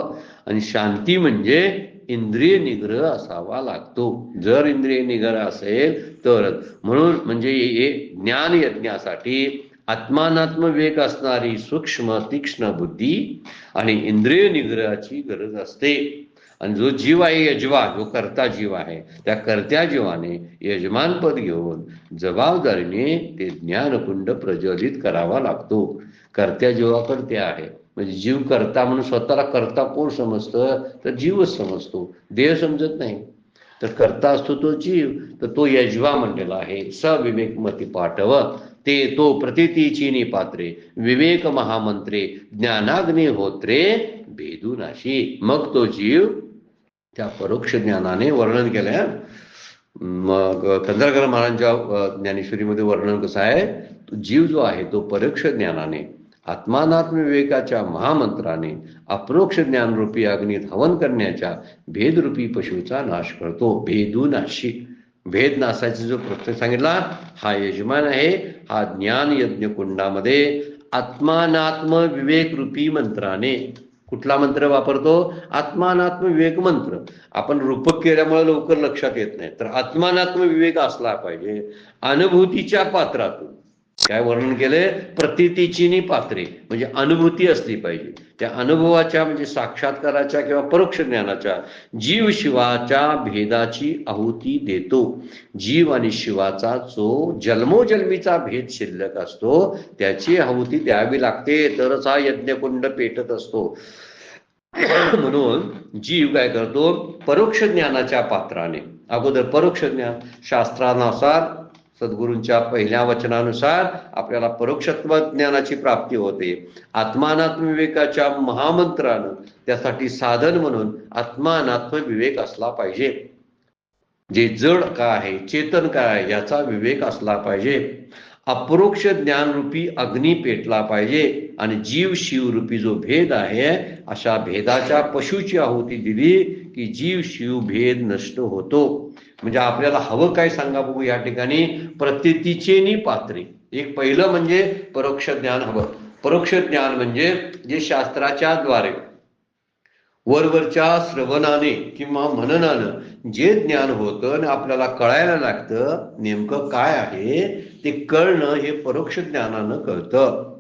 आणि शांती म्हणजे इंद्रिय निग्रह असावा लागतो. जर इंद्रिय निग्रह असेल तरच. म्हणून म्हणजे हे ज्ञान यज्ञासाठी आत्मानात्म विवेक असणारी सूक्ष्म तीक्ष्ण बुद्धी आणि इंद्रिय निग्रहाची गरज असते. आणि जो जीव आहे यजवा, जो कर्ता जीव आहे, त्या कर्त्या जीवाने यजमानपद घेऊन जबाबदारीने ते ज्ञानकुंड प्रज्वलित करावा लागतो. कर्त्या जीवाकडे ते आहे. म्हणजे जीव करता म्हणून स्वतःला करता कोण समजतं तर जीवच समजतो, देह समजत नाही. तर करता असतो तो जीव, तर तो यजवा म्हणलेला आहे. सविवेक मती पाठव ते तो प्रतितीची पात्रे विवेक महामंत्रे ज्ञानाग्नी होत्रे भेदूनाशी. मग तो जीव त्या परोक्ष ज्ञानाने वर्णन केलंय. मग कंदरकर महाराजांच्या ज्ञानेश्वरीमध्ये वर्णन कसं आहे. तो जीव जो आहे तो परोक्ष ज्ञानाने आत्मानात्म विवेकाच्या महामंत्राने अप्रोक्ष ज्ञानरूपी अग्नीत हवन करण्याच्या भेदरूपी पशुचा नाश करतो. भेदूनाशी भेद नाशाचा जो प्रत्यय सांगितला हा यजमान आहे. हा ज्ञान यज्ञ कुंडामध्ये आत्मानात्म विवेक रूपी मंत्राने. कुठला मंत्र वापरतो? आत्मानात्म विवेक मंत्र. आपण रूपक केल्यामुळे लवकर लक्षात येत नाही. तर आत्मानात्म विवेक असला पाहिजे. अनुभूतीच्या पात्रातून काय वर्णन केले? प्रतितीची पात्रे म्हणजे अनुभूती असली पाहिजे. त्या अनुभवाच्या म्हणजे साक्षात्काराच्या किंवा परोक्ष ज्ञानाच्या जीव शिवाच्या भेदाची आहुती देतो. जीव आणि शिवाचा जो जन्मोजन्मीचा भेद शिल्लक असतो त्याची आहुती द्यावी लागते, तरच हा यज्ञकुंड पेटत असतो. म्हणून जीव काय करतो? परोक्ष ज्ञानाच्या पात्राने अगोदर परोक्ष ज्ञान शास्त्रानुसार सद्गुरूंच्या पहिल्या वचनानुसार आपल्याला परोक्षत्व ज्ञानाची प्राप्ती होते. आत्मानात्म विवेकाच्या महामंत्रानं त्यासाठी साधन म्हणून आत्मानात्म विवेक असला पाहिजे. जे जड काय आहे, चेतन काय आहे याचा विवेक असला पाहिजे. अपरोक्ष ज्ञानरूपी अग्नी पेटला पाहिजे. आणि जीव शिवरूपी जो भेद आहे अशा भेदाच्या पशुची आहुती दिली की जीव शिव भेद नष्ट होतो. म्हणजे आपल्याला हवं काय सांगा बघू या ठिकाणी. प्रतितीचे पात्रे. एक पहिलं म्हणजे परोक्ष ज्ञान हवं. परोक्ष ज्ञान म्हणजे जे शास्त्राच्या द्वारे वरवरच्या श्रवणाने किंवा मननानं जे ज्ञान होतं आणि आपल्याला कळायला लागतं नेमकं काय आहे ते कळणं हे परोक्ष ज्ञानानं कळतं.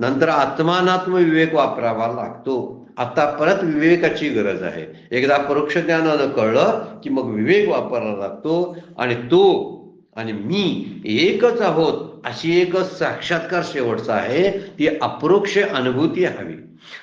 नंतर आत्मानात्म विवेक वापरावा लागतो. आता परत विवेकाची गरज आहे. एकदा परोक्ष ज्ञानानं कळलं की मग विवेक वापरावा लागतो आणि तो आणि मी एकच आहोत अशी एक साक्षात्कार शेवटचा आहे. ती अपरोक्ष अनुभूती हवी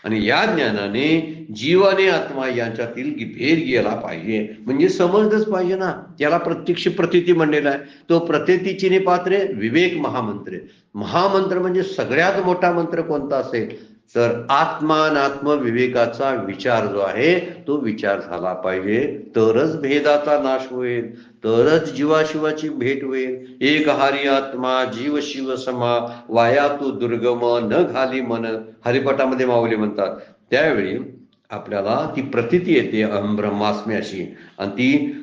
आणि या ज्ञानाने जीव आणि आत्मा यांच्यातील भेद गेला पाहिजे. म्हणजे समजलंच पाहिजे ना. याला प्रत्यक्ष प्रतीती म्हणलेला आहे. तो प्रतीतीची पात्रे विवेक महामंत्र. महामंत्र म्हणजे सगळ्यात मोठा मंत्र कोणता असेल तर आत्मानात्म विवेकाचा विचार जो आहे तो विचार झाला पाहिजे. तरच भेदाचा नाश होईल, तरच जीवाशिवाची भेट होईल. एक हारी आत्मा जीव शिव समा वाया तू दुर्गम न घाली मन, हरिपाठामध्ये माऊली म्हणतात. त्यावेळी आपल्याला ती प्रतीती येते अहम ब्रह्मास्मी अशी. आणि ती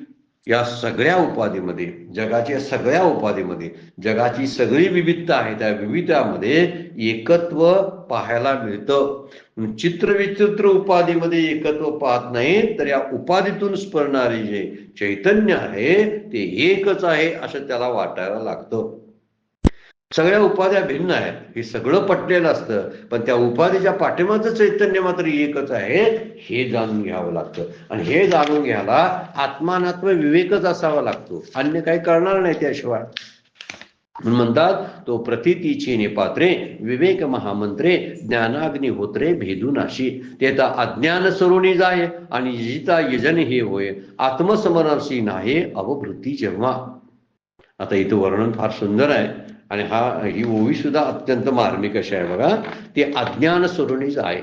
या सगळ्या उपाधीमध्ये, जगाच्या सगळ्या उपाधीमध्ये जगाची सगळी विविधता आहे, त्या विविधतामध्ये एकत्व पाहायला मिळतं. चित्रविचित्र उपाधीमध्ये एकत्व पाहत नाही तर या उपाधीतून स्फुरणारे जे चैतन्य आहे ते एकच आहे असं त्याला वाटायला लागतं. सगळ्या उपाध्या भिन्न आहेत हे सगळं पटलेलं असतं, पण त्या उपाधीच्या पाठीमागचं चैतन्य मात्र एकच आहे हे जाणून घ्यावं लागतं. आणि हे जाणून घ्यायला आत्मानात्म विवेकच असावा लागतो, अन्य काही करणार नाही त्याशिवाय. म्हणतात तो प्रतीतीची निपात्रे विवेक महामंत्रे ज्ञानाग्नी होत्रे भेदूनाशी. ते तर अज्ञान सरुणी जाय आणि जिता यजन हे होय आत्मसमरसी नाही अवभृती जेव्हा. आता इथं वर्णन फार सुंदर आहे आणि ही ओवी सुद्धा अत्यंत मार्मिक अशी आहे बघा. ते अज्ञान सरुणीच आहे.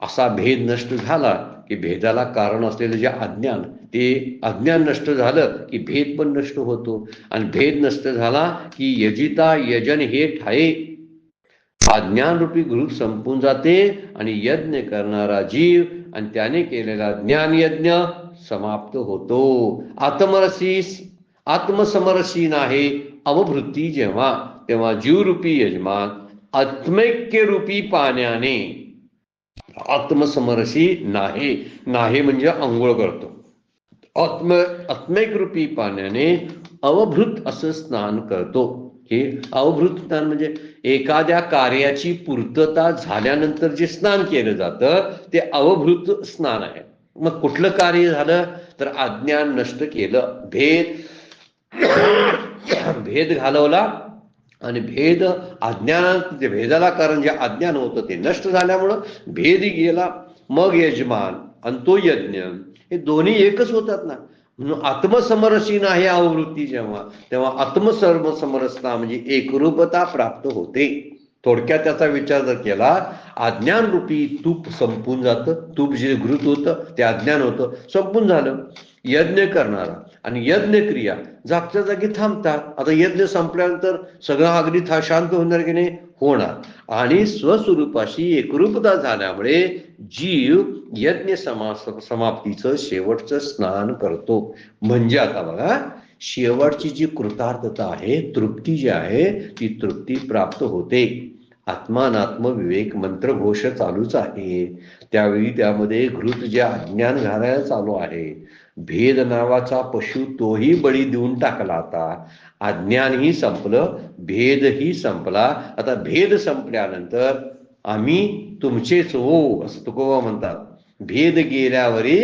असा भेद नष्ट झाला की भेदाला कारण असलेलं जे अज्ञान, ते अज्ञान नष्ट झालं की भेद पण नष्ट होतो. आणि भेद नष्ट झाला की यजिता यजन हे ठाये. अज्ञान रूपी ग्रुप संपून जाते आणि यज्ञ करणारा जीव आणि त्याने केलेला ज्ञान यज्ञ समाप्त होतो. आत्मसमरसी नाही अवभृती जेव्हा, तेव्हा जीवरूपी यजमान आत्मैक्य रूपी पाण्याने आत्मसमरसी नाही, नाही म्हणजे आंघोळ करतो, आत्मैक रूपी पाण्याने अवभृत असं स्नान करतो. हे अवभृत स्नान म्हणजे एखाद्या कार्याची पूर्तता झाल्यानंतर जे स्नान केलं जातं ते अवभृत स्नान आहे. मग कुठलं कार्य झालं तर अज्ञान नष्ट केलं, भेद घालवला आणि भेद अज्ञानात जे भेदाला कारण जे अज्ञान होतं ते नष्ट झाल्यामुळं भेद गेला. मग यजमान आणि तो यज्ञ हे दोन्ही एकच होतात ना. म्हणून आत्मसमरसी नाही आवृत्ती जेव्हा, तेव्हा आत्मसमरसता म्हणजे एकरूपता प्राप्त होते. थोडक्यात त्याचा विचार जर केला, अज्ञान रूपी तूप संपून जातं. तूप जे घृत होतं ते अज्ञान होतं, संपून झालं. यज्ञ करणारा आणि यज्ञ क्रिया जागच्या जागी थांबतात. आता यज्ञ संपल्यानंतर सगळं अगदी शांत होणार की नाही, होणार. आणि स्वस्वरूपाशी एकरूपता झाल्यामुळे जीव यज्ञ समाप्तीचं शेवटचं स्नान करतो. म्हणजे आता बघा, शेवटची जी कृतार्थता आहे, तृप्ती जी आहे, ती तृप्ती प्राप्त होते. आत्मानात्म विवेक मंत्रघोष चालूच आहे. त्यावेळी त्यामध्ये घृत जे अज्ञान घालायला चालू आहे, भेद नावाचा पशु तोही बळी देऊन टाकला. आता अज्ञानही संपलं, भेदही संपला. आता भेद संपल्यानंतर आम्ही तुमचेच हो असं तुकोबा म्हणतात. भेद गेल्यावरी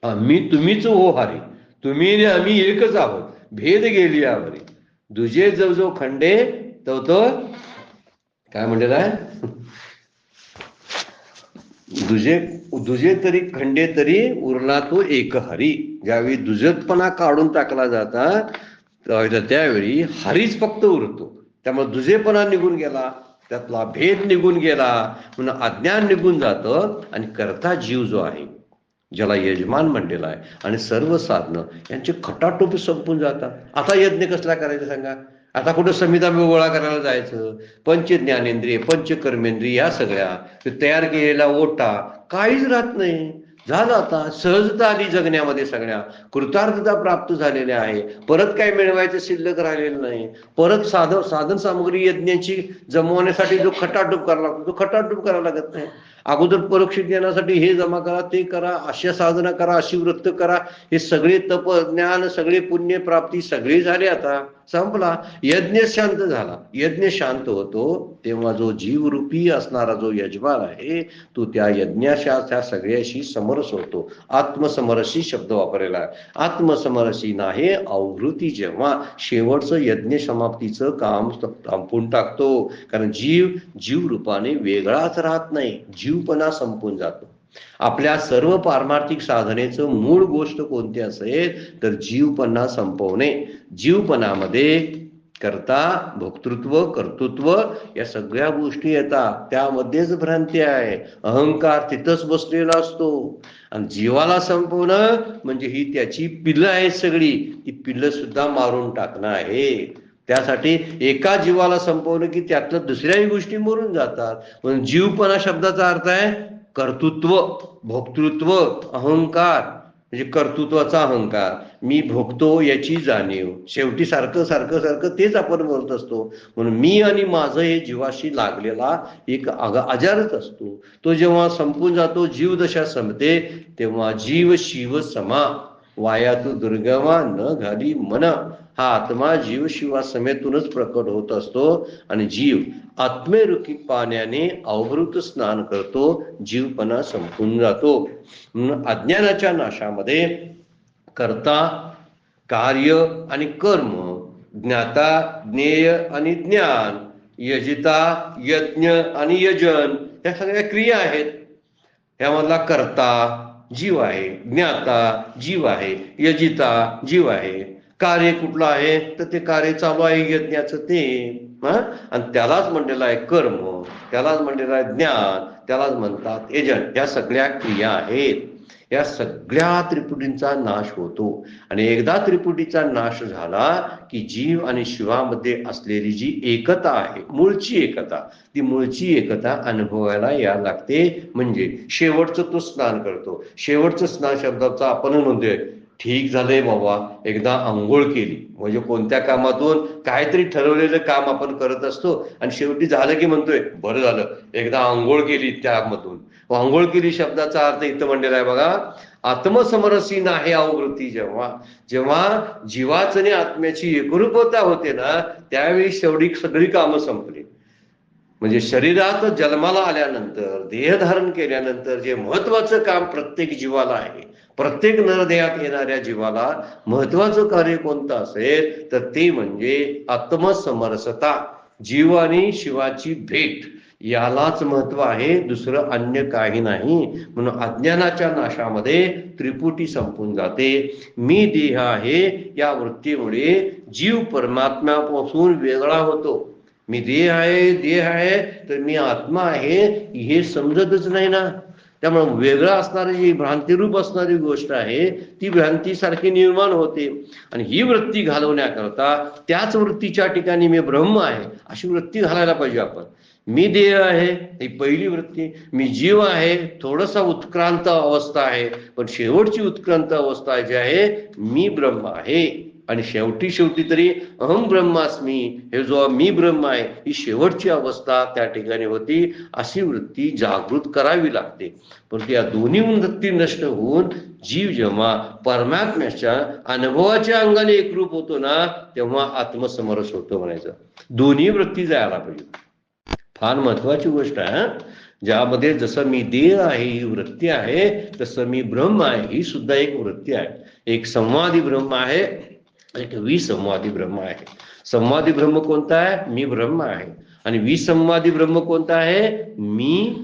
आम्ही तुम्हीच हो हरे, तुम्ही ने आम्ही एकच आहोत. भेद गेल्यावरी दुजे जो खंडे तो काय म्हणलेला आहे, दुजे तरी खंडे तरी उरला तो एक हरी. ज्यावेळी दुजतपणा काढून टाकला जातात त्यावेळी हरीच फक्त उरतो. त्यामुळे दुजेपणा निघून गेला, त्यातला भेद निघून गेला, म्हणून अज्ञान निघून जातं आणि करता जीव जो आहे, ज्याला यजमान म्हणलेला आहे, आणि सर्व साधनं यांचे खटाटोप संपून जातात. आता यज्ञ कसला करायचं सांगा. आता कुठं संहिता गोळा करायला जायचं, पंच ज्ञानेंद्रिय पंच कर्मेंद्रिय या सगळ्या तयार केलेला ओटा काहीच राहत नाही. झालं आता सहजता आली जगण्यामध्ये, सगळ्या कृतार्थता प्राप्त झालेल्या आहे. परत काय मिळवायचं शिल्लक राहिलेलं नाही. परत साधन सामग्री यज्ञाची जमवण्यासाठी जो खटाटोप करावा लागतो तो खटाटोप करावा लागत नाही. अगोदर परोक्ष ज्ञानासाठी हे जमा करा, ते करा, अशा साधना करा, अशी वृत्त करा, हे सगळे तप ज्ञान, सगळे पुण्य प्राप्ती सगळे झाले, आता संपला. यज्ञ शांत झाला. यज्ञ शांत होतो तेव्हा जो जीवरूपी असणारा जो यजमान आहे तो त्या यज्ञाच्या त्या सगळ्याशी समरस होतो. आत्मसमरसी शब्द वापरलेला आहे. आत्मसमरसी नाही आवृत्ती जेव्हा शेवटचं यज्ञ समाप्तीचं काम संपून टाकतो. कारण जीव रूपाने वेगळाच राहत नाही, जीवपणा संपून जातो. आपल्या सर्व पारमार्थिक साधनेचं मूळ गोष्ट कोणती असेल तर जीवपणा संपवणे. जीवपणामध्ये कर्ता, भोक्तृत्व, कर्तृत्व या सगळ्या गोष्टी येतात. त्यामध्येच भ्रांती आहे. अहंकार तिथंच बसलेला असतो. आणि जीवाला संपवणं म्हणजे ही त्याची पिल्लं आहेत सगळी, ती पिल्लं सुद्धा मारून टाकणं आहे. त्यासाठी एका जीवाला संपवणं की त्यातलं दुसऱ्याही गोष्टी मरून जातात. म्हणून जीवपणा शब्दाचा अर्थ आहे कर्तृत्व, भोक्तृत्व, अहंकार. म्हणजे कर्तृत्वाचा अहंकार, मी भोगतो याची जाणीव. शेवटी सारखं सारखं सारखं तेच आपण बोलत असतो. म्हणून मी आणि माझं हे जीवाशी लागलेला एक आजारच असतो. तो जेव्हा संपून जातो, जीवदशा संपते, तेव्हा जीव शिव समा वायातू दुर्गमा न घाली मन. हा आत्मा जीव शिवा समेतूनच प्रकट होत असतो. आणि जीव आत्मेरुकी पाण्याने अवभृत स्नान करतो, जीवपणा संपून जातो. म्हणून अज्ञानाच्या नाशामध्ये कर्ता, कार्य आणि कर्म, ज्ञाता, ज्ञेय आणि ज्ञान, यजिता, यज्ञ आणि यजन या सगळ्या क्रिया आहेत. यामधला कर्ता जीव आहे, ज्ञाता जीव आहे, यजिता जीव आहे, कार्य कुठलं आहे तर ते कार्य चालू आहे यज्ञाचं ते. आणि त्यालाच म्हणलेलं आहे कर्म, त्यालाच म्हणलेलं आहे ज्ञान, त्यालाच म्हणतात यजन. या सगळ्या क्रिया आहेत. या सगळ्या त्रिपुटींचा नाश होतो. आणि एकदा त्रिपुटीचा नाश झाला की जीव आणि शिवामध्ये असलेली जी एकता आहे, मूळची एकता, ती मूळची एकता अनुभवायला या लागते. म्हणजे शेवटचं तो स्नान करतो. शेवटचं स्नान शब्दाचा आपण म्हणतोय ठीक झालंय बाबा, एकदा आंघोळ केली म्हणजे कोणत्या कामातून काहीतरी ठरवलेलं काम आपण करत असतो आणि शेवटी झालं की म्हणतोय बरं झालं एकदा आंघोळ केली त्यामधून. आंघोळ केली शब्दाचा अर्थ इथं म्हणलेला आहे बघा, आत्मसमरसी नाही आवृत्ती. जेव्हा जेव्हा जीवाच आणि आत्म्याची एकरूपता होते ना, त्यावेळी सगळी कामं संपली. म्हणजे शरीरात जन्माला आल्यानंतर, देह धारण केल्यानंतर जे महत्वाचं काम प्रत्येक जीवाला आहे, प्रत्येक नरदेहात येणाऱ्या जीवाला महत्वाचं कार्य कोणतं असेल तर ते म्हणजे आत्मसमरसता, जीव आणि शिवाची भेट. यालाच महत्व आहे, दुसरं अन्य काही नाही. म्हणून अज्ञानाच्या नाशामध्ये त्रिपुटी संपून जाते. मी देह आहे या वृत्तीमुळे जीव परमात्म्यापासून वेगळा होतो. मी देह आहे तर मी आत्मा आहे हे समजतच नाही ना. त्यामुळे वेगळं असणारी जी भ्रांतिरूप असणारी गोष्ट आहे ती भ्रांती सारखी निर्माण होते. आणि ही वृत्ती घालवण्याकरता त्याच वृत्तीच्या ठिकाणी मी ब्रह्म आहे अशी वृत्ती घालायला पाहिजे आपण. मी देह आहे ही पहिली वृत्ती, मी जीव आहे थोडासा उत्क्रांत अवस्था आहे, पण शेवटची उत्क्रांत अवस्था जी आहे मी ब्रह्म आहे. आणि शेवटी तरी अहम ब्रह्मास्मी, हे जो मी ब्रह्म आहे ही शेवटची अवस्था त्या ठिकाणी होती. अशी वृत्ती जागृत करावी लागते. पण या दोन्ही वृत्ती नष्ट होऊन जीव जेव्हा परमात्म्याच्या अनुभवाच्या अंगाने एकरूप होतो ना, तेव्हा आत्मसमरस होतो म्हणायचं. दोन्ही वृत्ती जायला पाहिजे. फार महत्वाची गोष्ट आहे. ज्यामध्ये जसं मी देह आहे ही वृत्ती आहे, तसं मी ब्रह्म आहे ही सुद्धा एक वृत्ती आहे. एक संवादी ब्रह्म आहे, एक विसंवादी ब्रह्म आहे. संवादी ब्रह्म कोणता आहे? मी ब्रह्म आहे. आणि विसंवादी ब्रह्म कोणता आहे? मी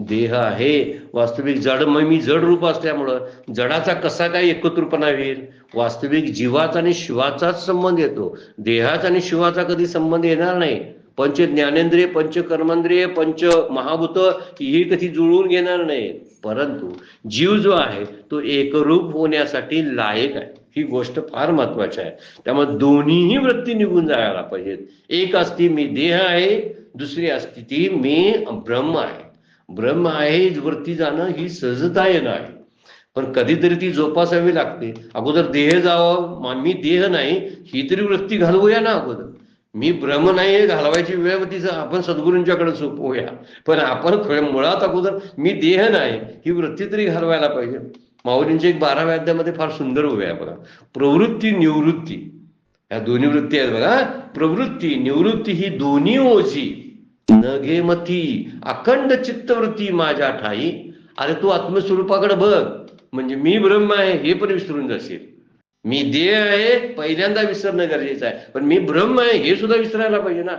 देह आहे. वास्तविक जड, मी जड रूप असल्यामुळं जडाचा कसा काय एकत्रुपणा होईल? वास्तविक जीवाचा आणि शिवाचाच संबंध येतो. देहाचा आणि शिवाचा कधी संबंध येणार नाही. पंच ज्ञानेंद्रिय, पंच कर्मेंद्रिय, पंच महाभूत ही कधी जुळवून घेणार नाही. परंतु जीव जो आहे तो एकरूप होण्यासाठी लायक आहे. ही गोष्ट फार महत्वाची आहे. त्यामुळे दोन्हीही वृत्ती निघून जायला पाहिजेत. एक असती मी देह आहे, दुसरी असती ती मी ब्रह्म आहे. ब्रह्म आहे वृत्ती जाणं ही सहजता येणं आहे, पण कधीतरी ती जोपासावी लागते. अगोदर देह जावं, मी देह नाही ही तरी वृत्ती घालवूया ना अगोदर. मी ब्रह्म नाही हे घालवायची वेळ तिचं आपण सद्गुरूंच्याकडे सोपवूया. पण आपण मुळात अगोदर मी देह नाही ही वृत्ती तरी घालवायला पाहिजे. माऊलींच्या एक 12व्या अध्यायामध्ये फार सुंदर उभे आहे बघा. प्रवृत्ती निवृत्ती या दोन्ही वृत्ती आहेत बघा. प्रवृत्ती निवृत्ती ही दोन्ही ओझी न घे मती अखंड चित्तवृत्ती माझ्या ठाई. अरे तू आत्मस्वरूपाकडे बघ म्हणजे मी ब्रह्म आहे हे पण विसरून जाशील. मी देह आहे पहिल्यांदा विसरणं गरजेचं आहे. पण मी ब्रह्म आहे हे सुद्धा विसरायला पाहिजे ना.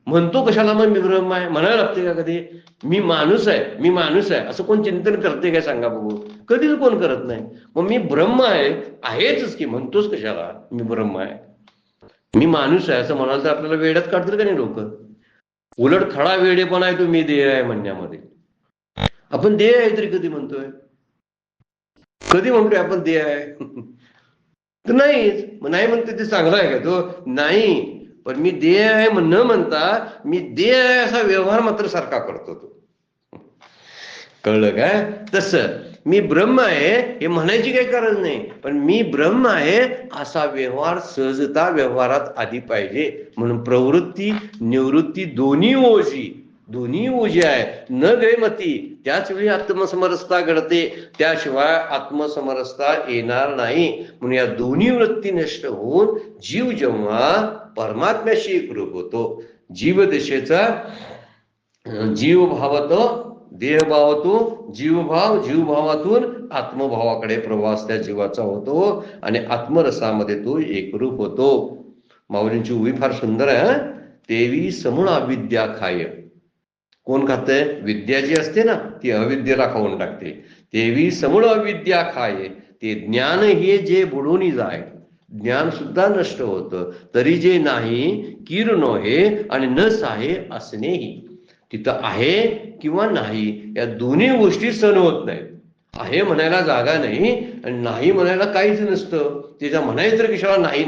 म्हणतो कशाला मग मी ब्रह्म आहे म्हणायला लागते का कधी. मी माणूस आहे असं कोण चिंतन करते काय सांगा बघू. कधीच कोण करत नाही. मग मी ब्रह्म आहेच की म्हणतोच कशाला मी ब्रह्म आहे. मी माणूस आहे असं म्हणाल तर आपल्याला वेड्यात काढतील का नाही लोक. उलट खडा वेडेपणा आहे तो मी देह आहे म्हणण्यामध्ये. आपण देह आहे तरी कधी म्हणतोय. कधी म्हणतोय आपण देह आहे तर नाहीच. नाही म्हणते ते चांगलं आहे का तो नाही. पण मी देह आहे न म्हणता मी देह आहे असा व्यवहार मात्र सारखा करतो तो. कळलं काय. तसं मी ब्रह्म आहे हे म्हणायची काही गरज नाही. पण मी ब्रह्म आहे असा व्यवहार सहजता व्यवहारात आधी पाहिजे. म्हणून प्रवृत्ती निवृत्ती दोन्ही ओझी आहे न गैमती. त्याच वेळी आत्मसमरसता घडते. त्याशिवाय आत्मसमरसता येणार नाही. म्हणून या दोन्ही वृत्ती नष्ट होऊन जीव जेव्हा परमात्म्याशी एकरूप होतो. जीवदशेचा जीवभावतो देहभावातून जीवभावातून आत्मभावाकडे प्रवास त्या जीवाचा होतो आणि आत्मरसामध्ये तो एकरूप होतो. माऊलींची उभी फार सुंदर आहे. तेवी समूळ अविद्या खाय. कोण खातंय. विद्या जी असते ना ती अविद्येला खाऊन टाकते. तेवी समूळ अविद्या खाय. ते ज्ञान हे जे बुडून जाय ज्ञान सुद्धा नष्ट होतं. तरी जे नाही किरणो हे आणि नस आहे असणेही. तिथं आहे किंवा नाही या दोन्ही गोष्टी सण होत नाहीत. आहे म्हणायला जागा नाही आणि नाही म्हणायला काहीच नसतं. त्याच्या म्हणायचं तर कशाला नाही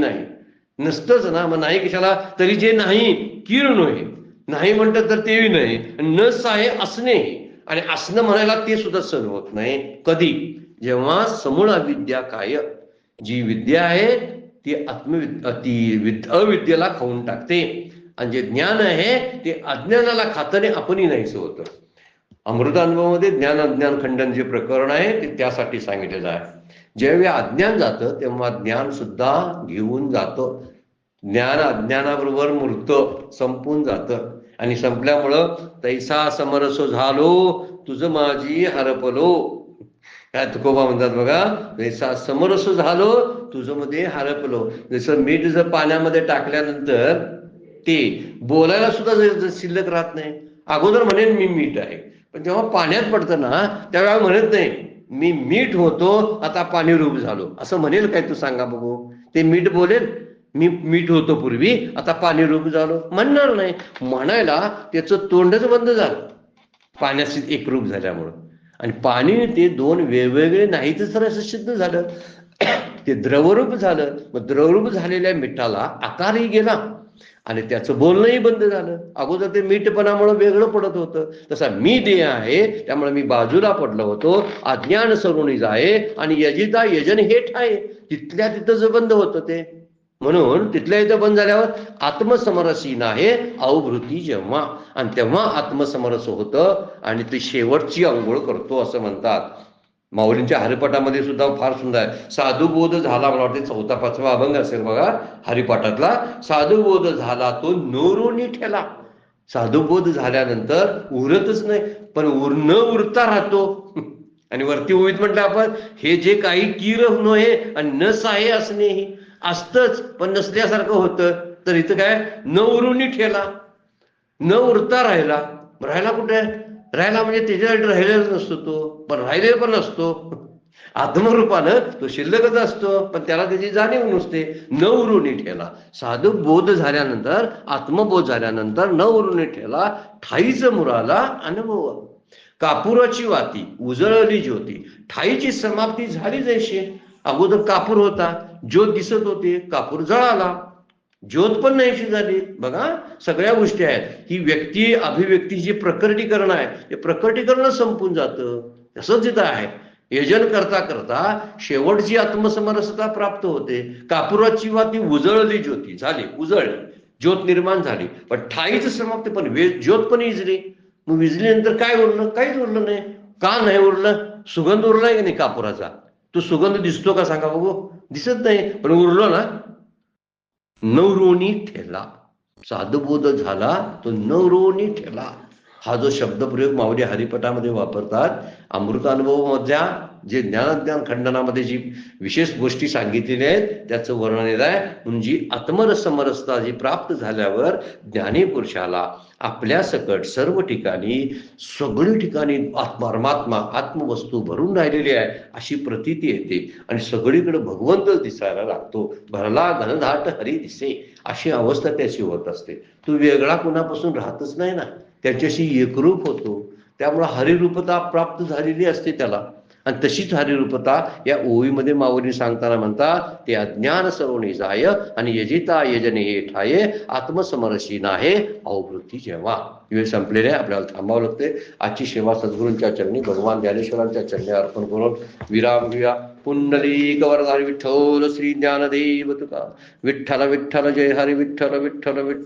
नसतंच ना. मग नाही कशाला. तरी जे नाही किरणो हे नाही म्हणतात तर तेही नाही. नस आहे असणेही आणि असणं म्हणायला ते सुद्धा सण होत नाही. कधी जेव्हा समूळ अविद्या काय जी विद्या आहे ती अविद्येला खाऊन टाकते आणि जे ज्ञान आहे ते अज्ञानाला खाताने आपणही नाहीच होतं. अमृतानुभवामध्ये ज्ञान अज्ञान खंडन जे प्रकरण आहे ते त्यासाठी सांगितलेलं आहे. ज्यावेळी अज्ञान जातं तेव्हा ज्ञान सुद्धा घेऊन जातं. ज्ञान अज्ञानाबरोबर मूर्त संपून जातं आणि संपल्यामुळं तैसा समरस झालो तुझं माझी हरपलो. काय तुकोबा म्हणतात बघा. तैसा समरस झालो तुझं मध्ये हरपलो. जसं मीठ जर पाण्यामध्ये टाकल्यानंतर ते बोलायला सुद्धा शिल्लक राहत नाही. अगोदर म्हणेन मी मीठ आहे पण जेव्हा पाण्यात पडतं ना त्यावेळेला म्हणत नाही मी मीठ होतो आता पाणी रूप झालो असं म्हणेल काय तू सांगा बघू. ते मीठ बोलेल मी मीठ होतो पूर्वी आता पाणी रूप झालो म्हणणार नाही. म्हणायला त्याचं तोंडच बंद झालं पाण्याशी एकरूप झाल्यामुळं. आणि पाणी ते दोन वेगवेगळे नाहीच तर असं सिद्ध झालं. ते द्रवरूप झालं. मग द्रवरूप झालेल्या मिठाला आकारही गेला आणि त्याचं बोलणंही बंद झालं. अगोदर ते मीठपणामुळे वेगळं पडत होतं. तसा मी देह आहे त्यामुळे मी बाजूला पडलो होतो. अज्ञान सरुणी जाये आणि यजिता यजन हेठ आहे. तिथल्या तिथं बंद होतं ते. म्हणून तिथल्या इथं बंद झाल्यावर आत्मसमरसी नाही अवभृती जेव्हा आणि तेव्हा आत्मसमरस होतं आणि ते शेवटची अंघोळ करतो असं म्हणतात. माऊलींच्या हरिपाठामध्ये सुद्धा फार सुंदर आहे. साधुबोध झाला मला वाटते 4-5वा अभंग असेल बघा हरिपाठातला. साधुबोध झाला तो नोरोनी ठेला. साधुबोध झाल्यानंतर उरतच नाही पण न उरता राहतो. आणि वरती उभीत म्हटलं आपण हे जे काही कीर नव्हे आणि नस आहे असणेही असतच पण नसल्यासारखं होतं. तर इथं काय न उरुनी ठेला न उरता राहिला. राहिला कुठे राहिला म्हणजे त्याच्यासाठी राहिलेलाच नसतो तो पण राहिलेला पण नसतो. आत्मरूपानं तो शिल्लकच असतो पण त्याला त्याची जाणीव नसते. न उरुनी ठेला. साधू बोध झाल्यानंतर आत्मबोध झाल्यानंतर न उरुनी ठेला ठाईच मुराला अनुभव. कापुराची वाती उजळली ज्योती. ठाईची समाप्ती झाली जैशी. अगोदर कापूर होता ज्योत दिसत होती कापूर जळाला ज्योत पण नाहीशी झाली. बघा सगळ्या गोष्टी आहेत. ही व्यक्ती अभिव्यक्ती जी प्रकटीकरण आहे ते प्रकटीकरण संपून जातं. तसंच इथं आहे. यजन करता करता शेवटची आत्मसमरसता प्राप्त होते. कापुराची वाती उजळली ज्योती झाली उजळली. ज्योत निर्माण झाली, पण ठाईच समाप्त, पण ज्योत पण विजली. मग विजल्यानंतर काय उरलं? काहीच उरलं नाही. का नाही उरलं? सुगंध उरलाय की नाही कापुराचा? तो सुगंध दिसतो का सांगा बघू? दिसत नाही, पण उरलो ना. नवरोनी ठेला, साधुबोध झाला तो नवरोनी ठेला. हा जो शब्दप्रयोग माऊली हरिपटामध्ये वापरतात, अमृतानुभवामधल्या जे ज्ञान खंडनामध्ये जी विशेष गोष्टी सांगितलेल्या आहेत त्याचं वर्णन येत आहे. म्हणजे आत्मरसमरसता जी प्राप्त झाल्यावर ज्ञानी पुरुषाला आपल्या सकट सर्व ठिकाणी सगळी ठिकाणी परमात्मा आत्मवस्तू भरून राहिलेली आहे अशी प्रतीती येते आणि सगळीकडे भगवंतच दिसायला लागतो. भरला घनदाट हरी दिसे अशी अवस्था त्याची होत असते. तो वेगळा कुणापासून राहतच नाही ना, त्याच्याशी एकरूप होतो. त्यामुळे हरिरूपता प्राप्त झालेली असते त्याला. आणि तशीच हरिरूपता या ओळीमध्ये माऊली सांगताना म्हणतात, ते अज्ञान सर्वणी जाय आणि यजिता यजने हे ठाये आत्मसमरशी नाहे अववृत्ती जेव्हा. वेळ संपलेले आपल्याला थांबावं लागते. आजची सेवा सद्गुरूंच्या चरणी भगवान ज्ञानेश्वरांच्या चरणी अर्पण करून विराम घेऊया. पुंडलिक वरदारी विठ्ठल श्री ज्ञानदेव तुका विठ्ठल विठ्ठल जय हरी विठ्ठल विठ्ठल विठ्ठल.